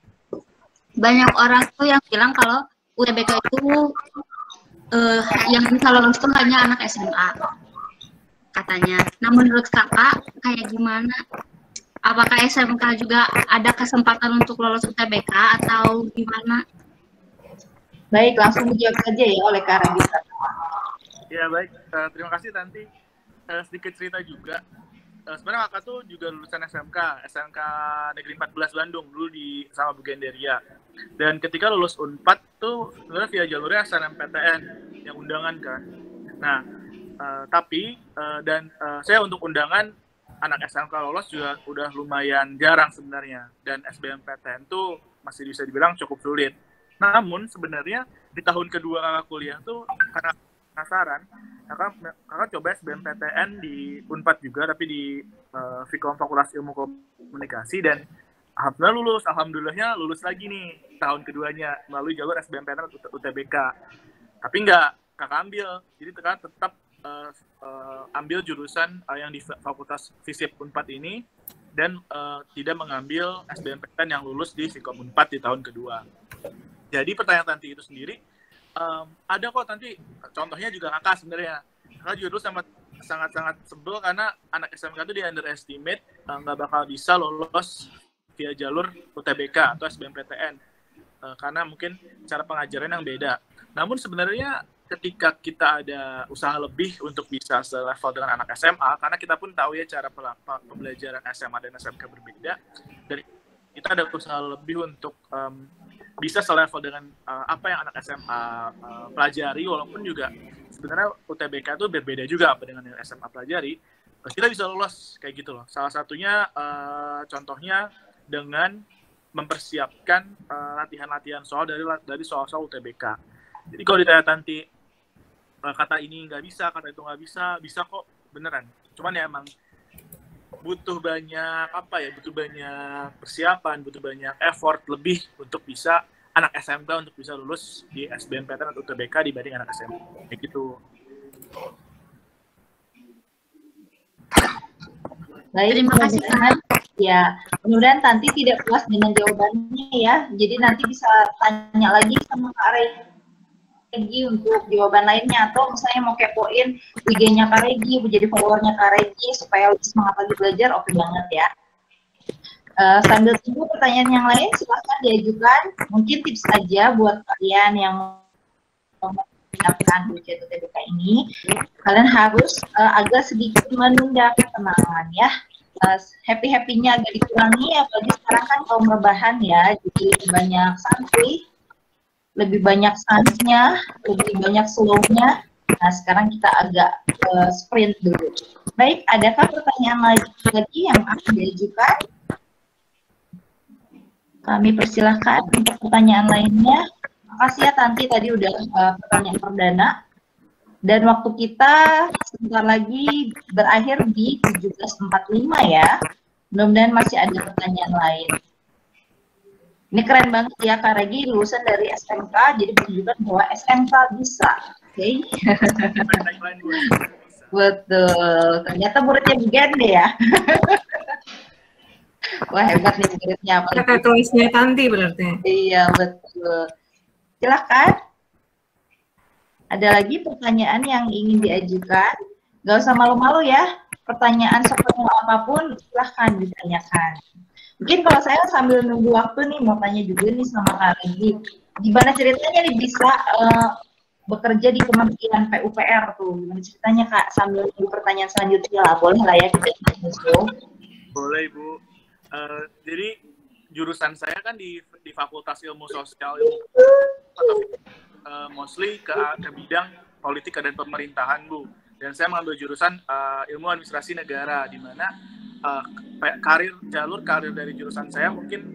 S4: Banyak orang tuh yang bilang kalau UTBK itu yang bisa lolos tuh hanya anak SMA katanya. Nah menurut kakak kayak gimana? Apakah SMK juga ada kesempatan untuk lolos UTBK atau gimana?
S2: Baik, langsung dijawab saja ya oleh Kak Regi.
S3: Ya baik, terima kasih Tanti. Sedikit cerita juga. Sebenarnya kakak tuh juga lulusan SMK Negeri 14 Bandung dulu sama Bu Genderia. Dan ketika lulus Unpad tuh sebenarnya via jalurnya SNMPTN yang undangan kan. Nah, tapi saya untuk undangan anak SMK lolos juga udah lumayan jarang sebenarnya. Dan SBMPTN tuh masih bisa dibilang cukup sulit. Namun sebenarnya di tahun kedua kakak kuliah tuh karena penasaran, kakak coba SBMPTN di Unpad juga, tapi di Vkom Fakultas Ilmu Komunikasi, dan alhamdulillahnya lulus lagi nih tahun keduanya melalui jalur SBMPTN UTBK. Tapi nggak kakak ambil, jadi kakak tetap ambil jurusan yang di Fakultas Fisip Unpad ini, dan tidak mengambil SBMPTN yang lulus di Vkom Unpad di tahun kedua. Jadi pertanyaan Tanti itu sendiri, ada kok Tanti, contohnya juga kakak sebenarnya. Kakak juga dulu sangat-sangat sebel karena anak SMK itu di underestimate, nggak bakal bisa lolos via jalur UTBK atau SBMPTN. Karena mungkin cara pengajaran yang beda. Namun sebenarnya ketika kita ada usaha lebih untuk bisa selevel dengan anak SMA, karena kita pun tahu ya cara pembelajaran SMA dan SMK berbeda, dan kita ada usaha lebih untuk bisa selevel dengan apa yang anak SMA pelajari, walaupun juga sebenarnya UTBK itu berbeda juga apa dengan yang SMA pelajari, kita bisa lolos kayak gitu loh. Salah satunya contohnya dengan mempersiapkan latihan-latihan soal dari soal-soal UTBK. Jadi kalau ditanya Tanti, kata ini nggak bisa, kata itu nggak bisa kok beneran. Cuman ya emang butuh banyak persiapan, butuh banyak effort lebih untuk bisa anak SMK untuk bisa lulus di SBMPTN atau UTBK dibanding anak SMA. Kayak gitu.
S2: Baik, terima kasih Kak. Ya, mudah-mudahan Tanti tidak puas dengan jawabannya ya. Jadi nanti bisa tanya lagi sama Kak Regi untuk jawaban lainnya, atau misalnya mau kepoin IG-nya Kak Regi, menjadi followernya Kak Regi supaya lebih semangat lagi belajar, oke banget ya. Sambil tunggu pertanyaan yang lain, silahkan diajukan. Mungkin tips aja buat kalian yang menyiapkan ujian UTBK ini, kalian harus agak sedikit menunda ketenangan ya. Happy-happynya agak dikurangi, apalagi sekarang kan kaum rebahan ya, jadi lebih banyak santuy, lebih banyak sansnya, lebih banyak slow-nya. Nah, sekarang kita agak sprint dulu. Baik, adakah pertanyaan lagi yang akan diajukan? Kami persilahkan untuk pertanyaan lainnya. Makasih ya Tanti, tadi udah pertanyaan perdana. Dan waktu kita sebentar lagi berakhir di 17.45 ya. Mudah-mudahan masih ada pertanyaan lain. Ini keren banget ya Kak Regi, lulusan dari SMK, jadi menunjukkan bahwa SMK bisa. Oke. Betul. Ternyata muridnya Bugende ya. Wah, hebat nih muridnya.
S1: Kakak kelasnya Tanti berarti.
S2: Iya, betul. Silakan. Ada lagi pertanyaan yang ingin diajukan? Gak usah malu-malu ya. Pertanyaan seperti apapun, silahkan ditanyakan. Mungkin kalau saya sambil nunggu waktu nih, mau tanya juga nih sama Kak Regi. Gimana ceritanya nih bisa bekerja di Kementerian PUPR tuh? Gimana ceritanya Kak? Sambil nunggu pertanyaan selanjutnya lah. Boleh lah ya kita langsung?
S3: Boleh Ibu. Jadi jurusan saya kan di Fakultas Ilmu Sosial atau mostly ke bidang politik dan pemerintahan Bu. Dan saya mengambil jurusan ilmu administrasi negara, di mana jalur karir dari jurusan saya mungkin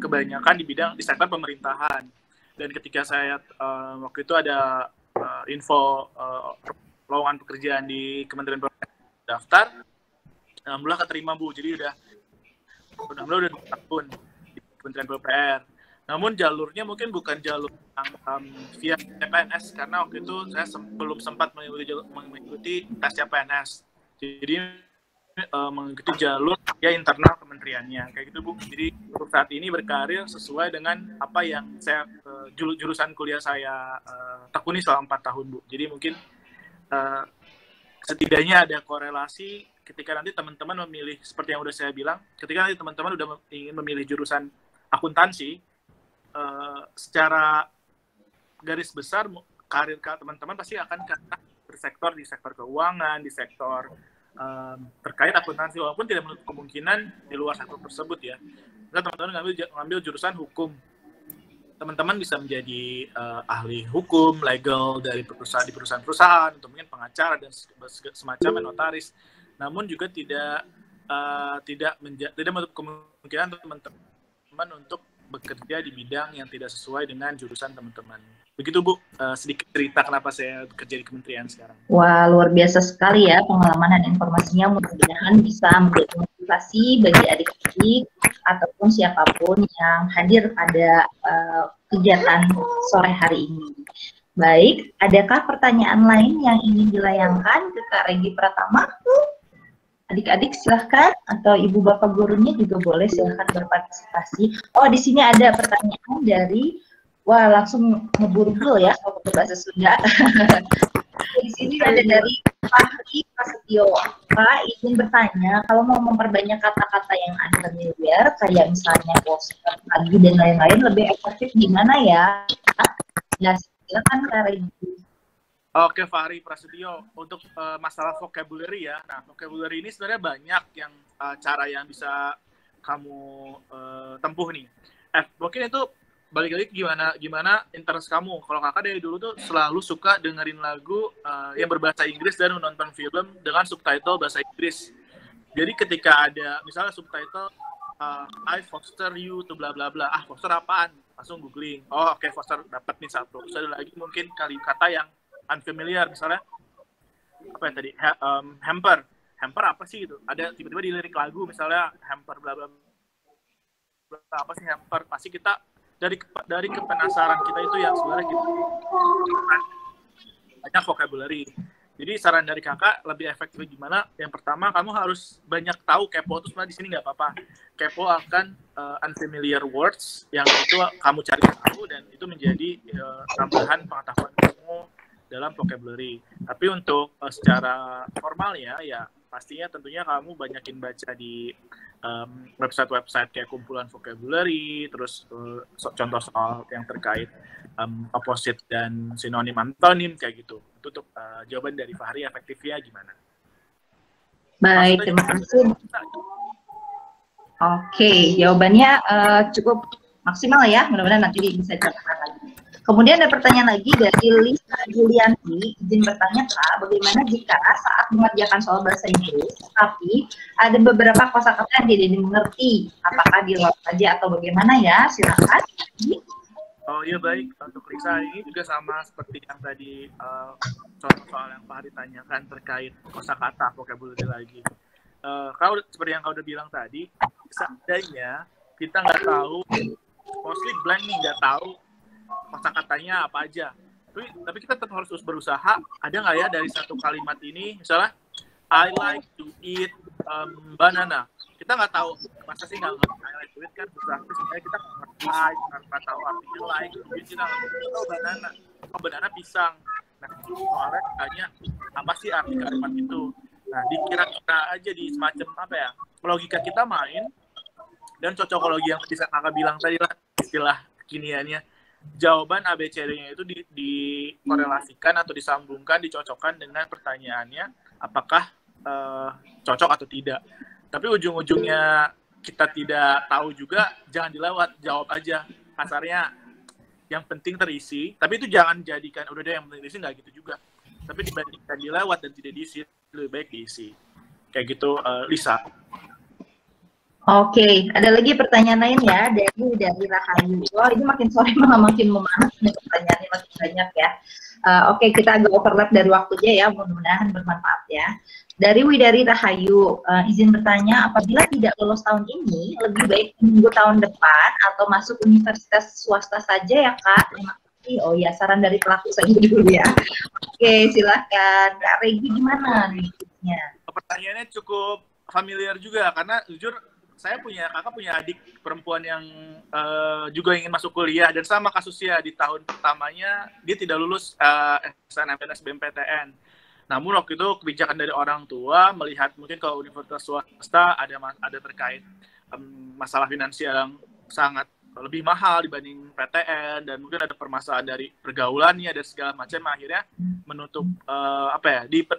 S3: kebanyakan di sektor pemerintahan. Dan ketika saya waktu itu ada info lowongan pekerjaan di Kementerian Pertanian, daftar, alhamdulillah keterima Bu. Jadi udah 2 tahun di Kementerian PUPR. Namun jalurnya mungkin bukan jalur via CPNS, karena waktu itu saya belum sempat mengikuti tes CPNS. Jadi mengikuti jalur ya internal kementeriannya, kayak gitu Bu. Jadi untuk saat ini berkarir sesuai dengan apa yang saya jurusan kuliah saya tekuni selama 4 tahun Bu. Jadi mungkin setidaknya ada korelasi ketika nanti teman-teman memilih, seperti yang udah saya bilang, ketika nanti teman-teman udah ingin memilih jurusan akuntansi, secara garis besar karir teman-teman pasti akan bersektor di sektor keuangan, di sektor terkait akuntansi, walaupun tidak menutup kemungkinan di luar sektor tersebut ya. Jika teman-teman ngambil jurusan hukum, teman-teman bisa menjadi ahli hukum, legal di perusahaan-perusahaan, untuk mungkin pengacara dan semacamnya, notaris. Namun juga tidak menutup kemungkinan teman-teman untuk bekerja di bidang yang tidak sesuai dengan jurusan teman-teman. Begitu Bu, sedikit cerita kenapa saya bekerja di kementerian sekarang.
S2: Wah, luar biasa sekali ya pengalaman dan informasinya. Mudah-mudahan bisa menjadi motivasi bagi adik-adik ataupun siapapun yang hadir pada kegiatan sore hari ini. Baik, adakah pertanyaan lain yang ingin dilayangkan ke Kak Regi Pratama? Adik-adik silahkan, atau ibu bapak gurunya juga boleh silahkan berpartisipasi. Oh, di sini ada pertanyaan dari, wah langsung ngeburu dulu ya kalau bahasa Sunda. Di sini ada dari Fahri Prasetyo. Pak, izin bertanya, kalau mau memperbanyak kata-kata yang unfamiliar, kayak misalnya poster, lagi dan lain-lain, lebih efektif gimana ya? Ya, silakan Kak Regi.
S3: Oke, Fahri Prasetyo, untuk masalah vocabulary ya. Nah, vocabulary ini sebenarnya banyak yang cara yang bisa kamu tempuh nih. Mungkin itu balik lagi gimana interest kamu. Kalau kakak dari dulu tuh selalu suka dengerin lagu yang berbahasa Inggris dan menonton film dengan subtitle bahasa Inggris. Jadi ketika ada misalnya subtitle I foster you to bla bla bla. Foster apaan? Langsung googling. Oh, oke, foster dapat nih satu. Terus ada lagi mungkin kata yang unfamiliar, misalnya apa ya tadi, hamper apa sih gitu, ada tiba-tiba di lirik lagu misalnya hamper bla bla bla, apa sih hamper, pasti kita dari kepenasaran kita itu yang sebenarnya kita banyak vocabulary. Jadi saran dari kakak lebih efektif gimana? Yang pertama, kamu harus banyak tahu, kepo. Terus di sini nggak apa-apa, kepo akan unfamiliar words yang itu kamu cari tahu, dan itu menjadi tambahan pengetahuan kamu dalam vocabulary. Tapi untuk secara formalnya ya pastinya tentunya kamu banyakin baca di website-website kayak kumpulan vocabulary, terus contoh soal yang terkait opposite dan sinonim antonim kayak gitu. Itu untuk jawaban dari Fahri, efektifnya gimana?
S2: Baik, terima kasih. Oke, jawabannya cukup maksimal ya, mudah-mudahan nanti bisa dicatatkan lagi. Kemudian ada pertanyaan lagi dari Lisa Julianti, izin bertanya Kak, bagaimana jika saat mengerjakan soal bahasa Inggris, tapi ada beberapa kosakata yang tidak dimengerti, apakah diulang saja atau bagaimana ya? Silakan.
S3: Oh iya, baik, untuk Lisa ini juga sama seperti yang tadi contoh soal yang Pak Hari tanyakan terkait kosakata, vocabulary lagi. Kalau seperti yang kau udah bilang tadi, seandainya kita nggak tahu, mostly blank nih, nggak tahu kosakatanya apa aja. Tapi kita tetap harus berusaha. Ada nggak ya dari satu kalimat ini, misalnya I like to eat banana. Kita nggak tahu, masa sih nggak I like to eat kan susah. Sebenarnya kita nggak tahu artinya like. Jadi kita nggak tahu banana. Oh, banana pisang. Nah, soalnya tanya apa sih arti kalimat itu. Nah, dikira-kira aja di semacam apa ya, logika kita main, dan cocokologi yang bisa kakak bilang tadi lah, istilah kekiniannya. Jawaban ABCD-nya itu dikorelasikan atau disambungkan, dicocokkan dengan pertanyaannya, apakah cocok atau tidak. Tapi ujung-ujungnya kita tidak tahu juga, jangan dilewat, jawab aja. Kasarnya, yang penting terisi, tapi itu jangan jadikan, udah deh yang penting terisi, nggak gitu juga. Tapi dibandingkan dilewat dan tidak diisi, lebih baik diisi. Kayak gitu, Lisa.
S2: Oke, ada lagi pertanyaan lain ya dari Rahayu. Wah, ini makin sore malah makin memanas nih, pertanyaannya makin banyak ya. Oke, kita agak overlap dari waktunya ya, mudah-mudahan bermanfaat ya. Dari Widari Rahayu, izin bertanya, apabila tidak lolos tahun ini, lebih baik menunggu tahun depan atau masuk universitas swasta saja ya Kak? Terima kasih. Oh ya, saran dari pelaku saja dulu ya. Oke, silahkan. Kak Regi gimana nih?
S3: Pertanyaannya cukup familiar juga, karena jujur kakak punya adik perempuan yang juga ingin masuk kuliah, dan sama kasusnya di tahun pertamanya dia tidak lulus SNMPTN, SBMPTN. Namun waktu itu kebijakan dari orang tua melihat mungkin kalau universitas swasta ada terkait masalah finansial yang sangat lebih mahal dibanding PTN, dan mungkin ada permasalahan dari pergaulannya dan segala macam, akhirnya menutup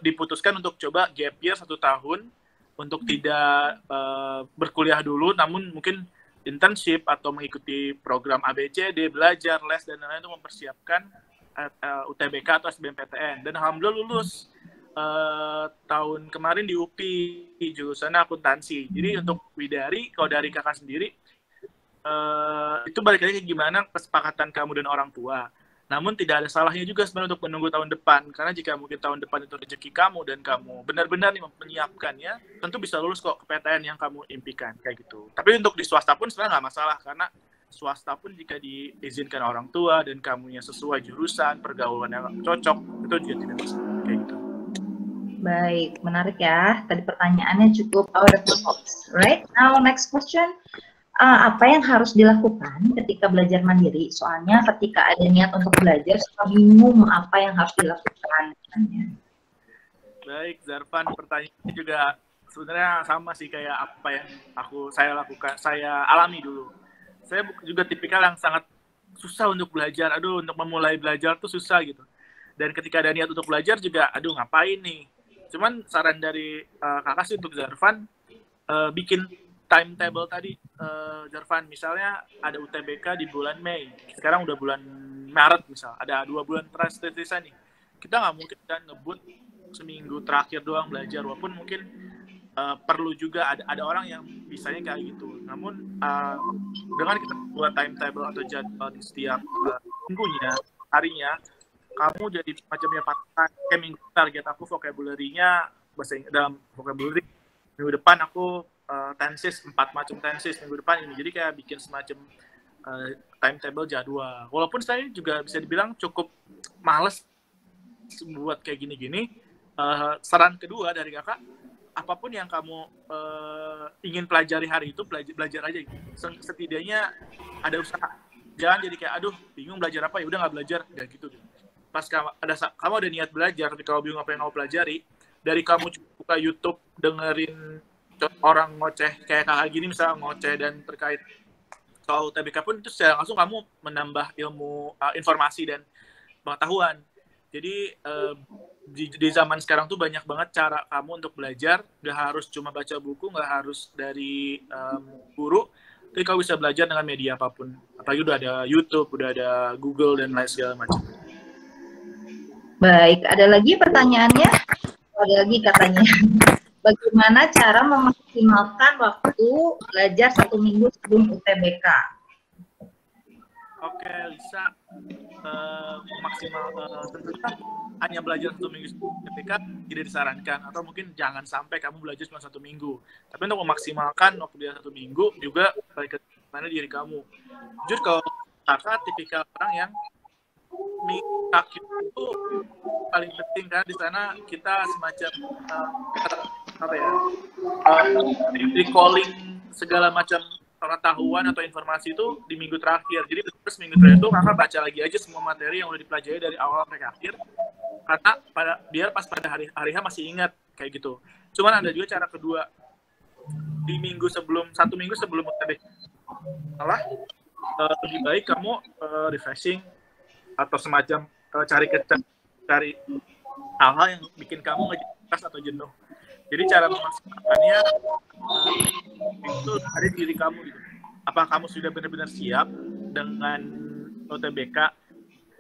S3: diputuskan untuk coba gap year 1 tahun untuk tidak berkuliah dulu, namun mungkin internship atau mengikuti program ABCD, belajar, les, dan lain-lain untuk mempersiapkan UTBK atau SBMPTN. Dan alhamdulillah lulus tahun kemarin di UPI, jurusan akuntansi. Jadi untuk Widari, kalau dari kakak sendiri, itu balik lagi gimana kesepakatan kamu dan orang tua. Namun tidak ada salahnya juga sebenarnya untuk menunggu tahun depan, karena jika mungkin tahun depan itu rezeki kamu dan kamu benar-benar menyiapkannya, tentu bisa lulus kok ke PTN yang kamu impikan, kayak gitu. Tapi untuk di swasta pun sebenarnya nggak masalah, karena swasta pun jika diizinkan orang tua dan kamunya sesuai jurusan, pergaulan yang cocok, itu juga tidak masalah, kayak gitu.
S2: Baik, menarik ya. Tadi pertanyaannya cukup out of the box, right? Now next question. Apa yang harus dilakukan ketika belajar mandiri? Soalnya ketika ada niat untuk belajar, suka bingung apa yang harus dilakukan.
S3: Baik, Zarfan, pertanyaannya juga sebenarnya sama sih kayak apa yang saya alami dulu. Saya juga tipikal yang sangat susah untuk belajar. Untuk memulai belajar tuh susah gitu. Dan ketika ada niat untuk belajar juga, ngapain nih? Cuman saran dari kakak sih untuk Zarfan, bikin timetable tadi, Zarfan, misalnya ada UTBK di bulan Mei, sekarang udah bulan Maret misal, ada 2 bulan tersisa nih, kita nggak mungkin kan ngebut seminggu terakhir doang belajar, walaupun mungkin perlu juga ada orang yang bisanya kayak gitu. Namun dengan kita buat timetable atau jadwal di setiap minggunya, harinya, kamu jadi macamnya patokan. Kayak minggu target aku vocabulary-nya bahasa Inggris, dalam vocabulary minggu depan aku tenses, 4 macam tenses minggu depan ini. Jadi kayak bikin semacam timetable jadwal. Walaupun saya juga bisa dibilang cukup males buat kayak gini-gini. Saran kedua dari kakak, apapun yang kamu ingin pelajari hari itu, belajar aja. Setidaknya ada usaha. Jangan jadi kayak, bingung belajar apa, ya udah nggak belajar, ya gitu. Pas kamu ada niat belajar, tapi kalau bingung apa yang kamu pelajari, dari kamu buka YouTube, dengerin orang ngoceh kayak kakak gini, misalnya ngoceh dan terkait soal UTBK pun, itu secara langsung kamu menambah ilmu, informasi dan pengetahuan. Jadi di zaman sekarang tuh banyak banget cara kamu untuk belajar, nggak harus cuma baca buku, nggak harus dari guru, tapi kamu bisa belajar dengan media apapun. Apalagi udah ada YouTube, udah ada Google dan lain segala macam.
S2: Baik, ada lagi pertanyaannya? Ada lagi katanya. Bagaimana cara memaksimalkan waktu belajar 1 minggu sebelum UTBK?
S3: Oke, Lisa, maksimal tentunya hanya belajar 1 minggu sebelum UTBK tidak disarankan, atau mungkin jangan sampai kamu belajar cuma 1 minggu. Tapi untuk memaksimalkan waktu belajar 1 minggu juga balik ke mana diri kamu. Jujur kalau kakak tipikal orang yang kaki itu paling penting, karena di sana kita semacam recalling segala macam pengetahuan atau informasi itu di minggu terakhir. Jadi terus minggu terakhir itu kakak baca lagi aja semua materi yang udah dipelajari dari awal sampai akhir, karena biar pas pada hari H masih ingat kayak gitu. Cuman ada juga cara kedua, di minggu sebelum 1 minggu sebelum UTBK lebih baik kamu refreshing atau semacam cari hal-hal yang bikin kamu ngejelas atau jenuh. Jadi cara memaksimalkannya itu ada di diri kamu gitu. Apa kamu sudah benar-benar siap dengan UTBK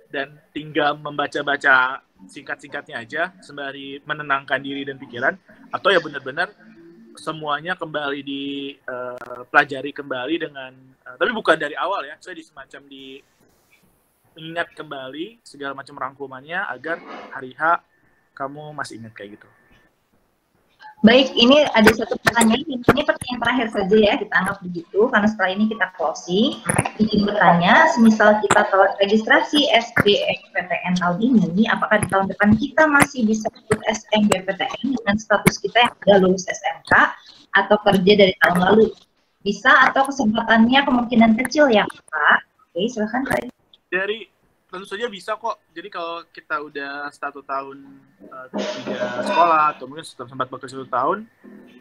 S3: dan tinggal membaca-baca singkat-singkatnya aja sembari menenangkan diri dan pikiran, atau ya benar-benar semuanya kembali dipelajari kembali dengan tapi bukan dari awal ya, saya semacam diingat kembali segala macam rangkumannya agar hari H kamu masih ingat kayak gitu.
S2: Baik, ini ada satu pertanyaan, ini pertanyaan terakhir saja ya, kita anggap begitu, karena setelah ini kita closing. Ingin bertanya, semisal kita telah registrasi SBMPTN tahun ini, apakah di tahun depan kita masih bisa ikut SNMPTN dengan status kita yang sudah lulus SMK atau kerja dari tahun lalu? Bisa atau kesempatannya kemungkinan kecil ya, Pak? Oke, silakan Pak.
S3: Tentu saja bisa kok. Jadi kalau kita udah 1 tahun tidak sekolah atau mungkin sempat bekerja 1 tahun,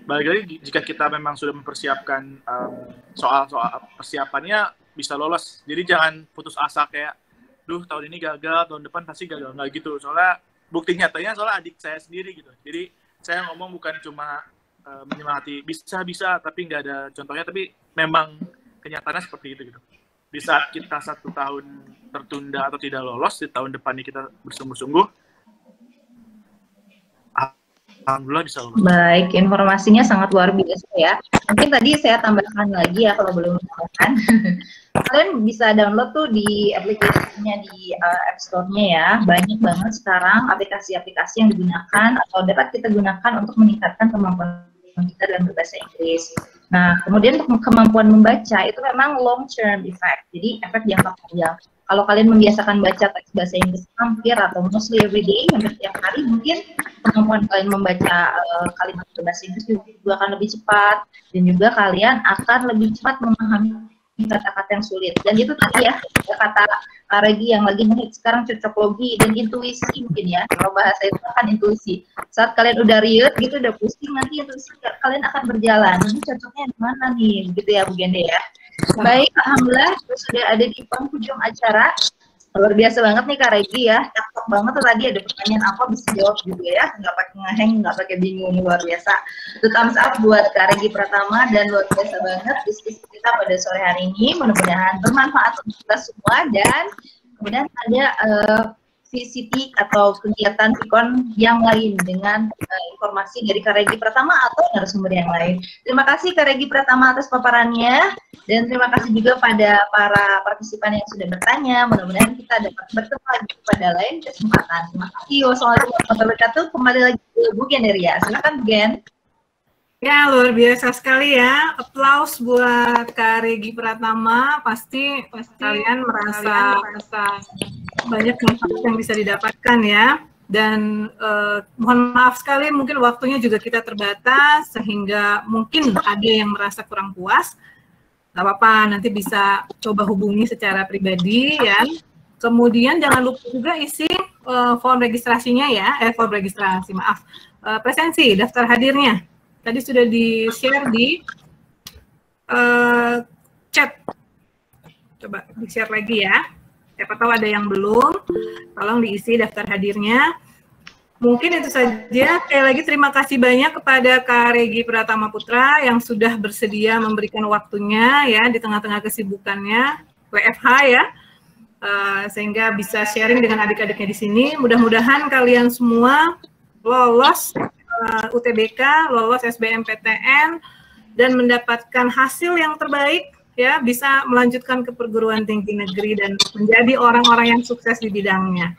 S3: balik lagi jika kita memang sudah mempersiapkan soal-soal persiapannya bisa lolos. Jadi jangan putus asa kayak, duh tahun ini gagal, tahun depan pasti gagal, nggak gitu. Soalnya bukti nyatanya soalnya adik saya sendiri gitu. Jadi saya ngomong bukan cuma menyemangati bisa tapi nggak ada contohnya, tapi memang kenyataannya seperti itu gitu. Di saat kita 1 tahun tertunda atau tidak lolos, di tahun depannya kita bersungguh-sungguh, alhamdulillah bisa lolos.
S2: Baik, informasinya sangat luar biasa ya. Mungkin tadi saya tambahkan lagi ya, kalau belum tambahkan. Kalian bisa download tuh di aplikasinya di App Store-nya ya. Banyak banget sekarang aplikasi-aplikasi yang digunakan atau dapat kita gunakan untuk meningkatkan kemampuan kita dalam berbahasa Inggris. Nah, kemudian untuk kemampuan membaca itu memang long term effect, jadi efek jangka panjang. Kalau kalian membiasakan baca teks bahasa Inggris hampir atau mostly every day, hampir tiap hari, mungkin kemampuan kalian membaca kalimat berbahasa Inggris juga akan lebih cepat, dan juga kalian akan lebih cepat memahami kata-kata yang sulit. Dan itu tadi ya, kata Regi yang lagi ngehit sekarang, cocok logi dan intuisi mungkin ya. Kalau bahasa itu kan intuisi. Saat kalian udah riut gitu, udah pusing, nanti intuisi kalian akan berjalan. Ini cocoknya di mana nih? Gitu ya Bu Gende ya. Baik, alhamdulillah sudah ada di penghujung acara. Luar biasa banget nih Kak Regi ya, cakep banget tuh tadi, ada pertanyaan apa bisa jawab juga ya, nggak pakai ngeheng, nggak pakai bingung, luar biasa. Itu thumbs up buat Kak Regi Pratama, dan luar biasa banget diskusi kita pada sore hari ini, mudah-mudahan bermanfaat untuk kita semua, dan kemudian ada VCT atau kegiatan Vicon yang lain dengan informasi dari Kak Regi Pratama atau narasumber yang lain. Terima kasih Kak Regi Pratama atas paparannya, dan terima kasih juga pada para partisipan yang sudah bertanya. Mudah-mudahan kita dapat bertemu lagi pada lain kesempatan. Terima kasih. Wassalamualaikum warahmatullahi wabarakatuh. Kembali lagi ke Bu Genderia. Silakan Bu Gen.
S1: Ya, luar biasa sekali ya. Applause buat Kak Regi Pratama. Pasti kalian merasa banyak manfaat yang bisa didapatkan ya. Dan mohon maaf sekali, mungkin waktunya juga kita terbatas, sehingga mungkin ada yang merasa kurang puas. Gak apa-apa, nanti bisa coba hubungi secara pribadi ya. Kemudian jangan lupa juga isi form registrasinya ya, form registrasi, maaf, presensi, daftar hadirnya. Tadi sudah di-share di chat. Coba di-share lagi ya. Siapa tahu ada yang belum, tolong diisi daftar hadirnya. Mungkin itu saja. Sekali lagi terima kasih banyak kepada Kak Regi Pratama Putra yang sudah bersedia memberikan waktunya ya di tengah-tengah kesibukannya WFH ya, sehingga bisa sharing dengan adik-adiknya di sini. Mudah-mudahan kalian semua lolos UTBK, lolos SBMPTN, dan mendapatkan hasil yang terbaik ya, bisa melanjutkan ke perguruan tinggi negeri dan menjadi orang-orang yang sukses di bidangnya.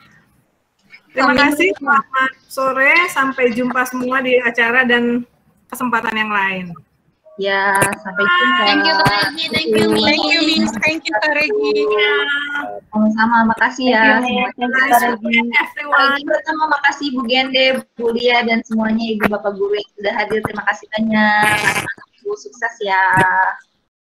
S1: Terima kasih, selamat sore, sampai jumpa semua di acara dan kesempatan yang lain.
S2: Ya, sampai jumpa.
S4: Thank you Kak Regi, thank you Miss, thank you Kak Regi.
S2: Sama-sama, makasih ya.
S1: Terima kasih everyone.
S2: Pertama, makasih Bu Gende, Bu Lia, dan semuanya Ibu Bapak Guru yang sudah hadir. Terima kasih banyak. Sukses ya.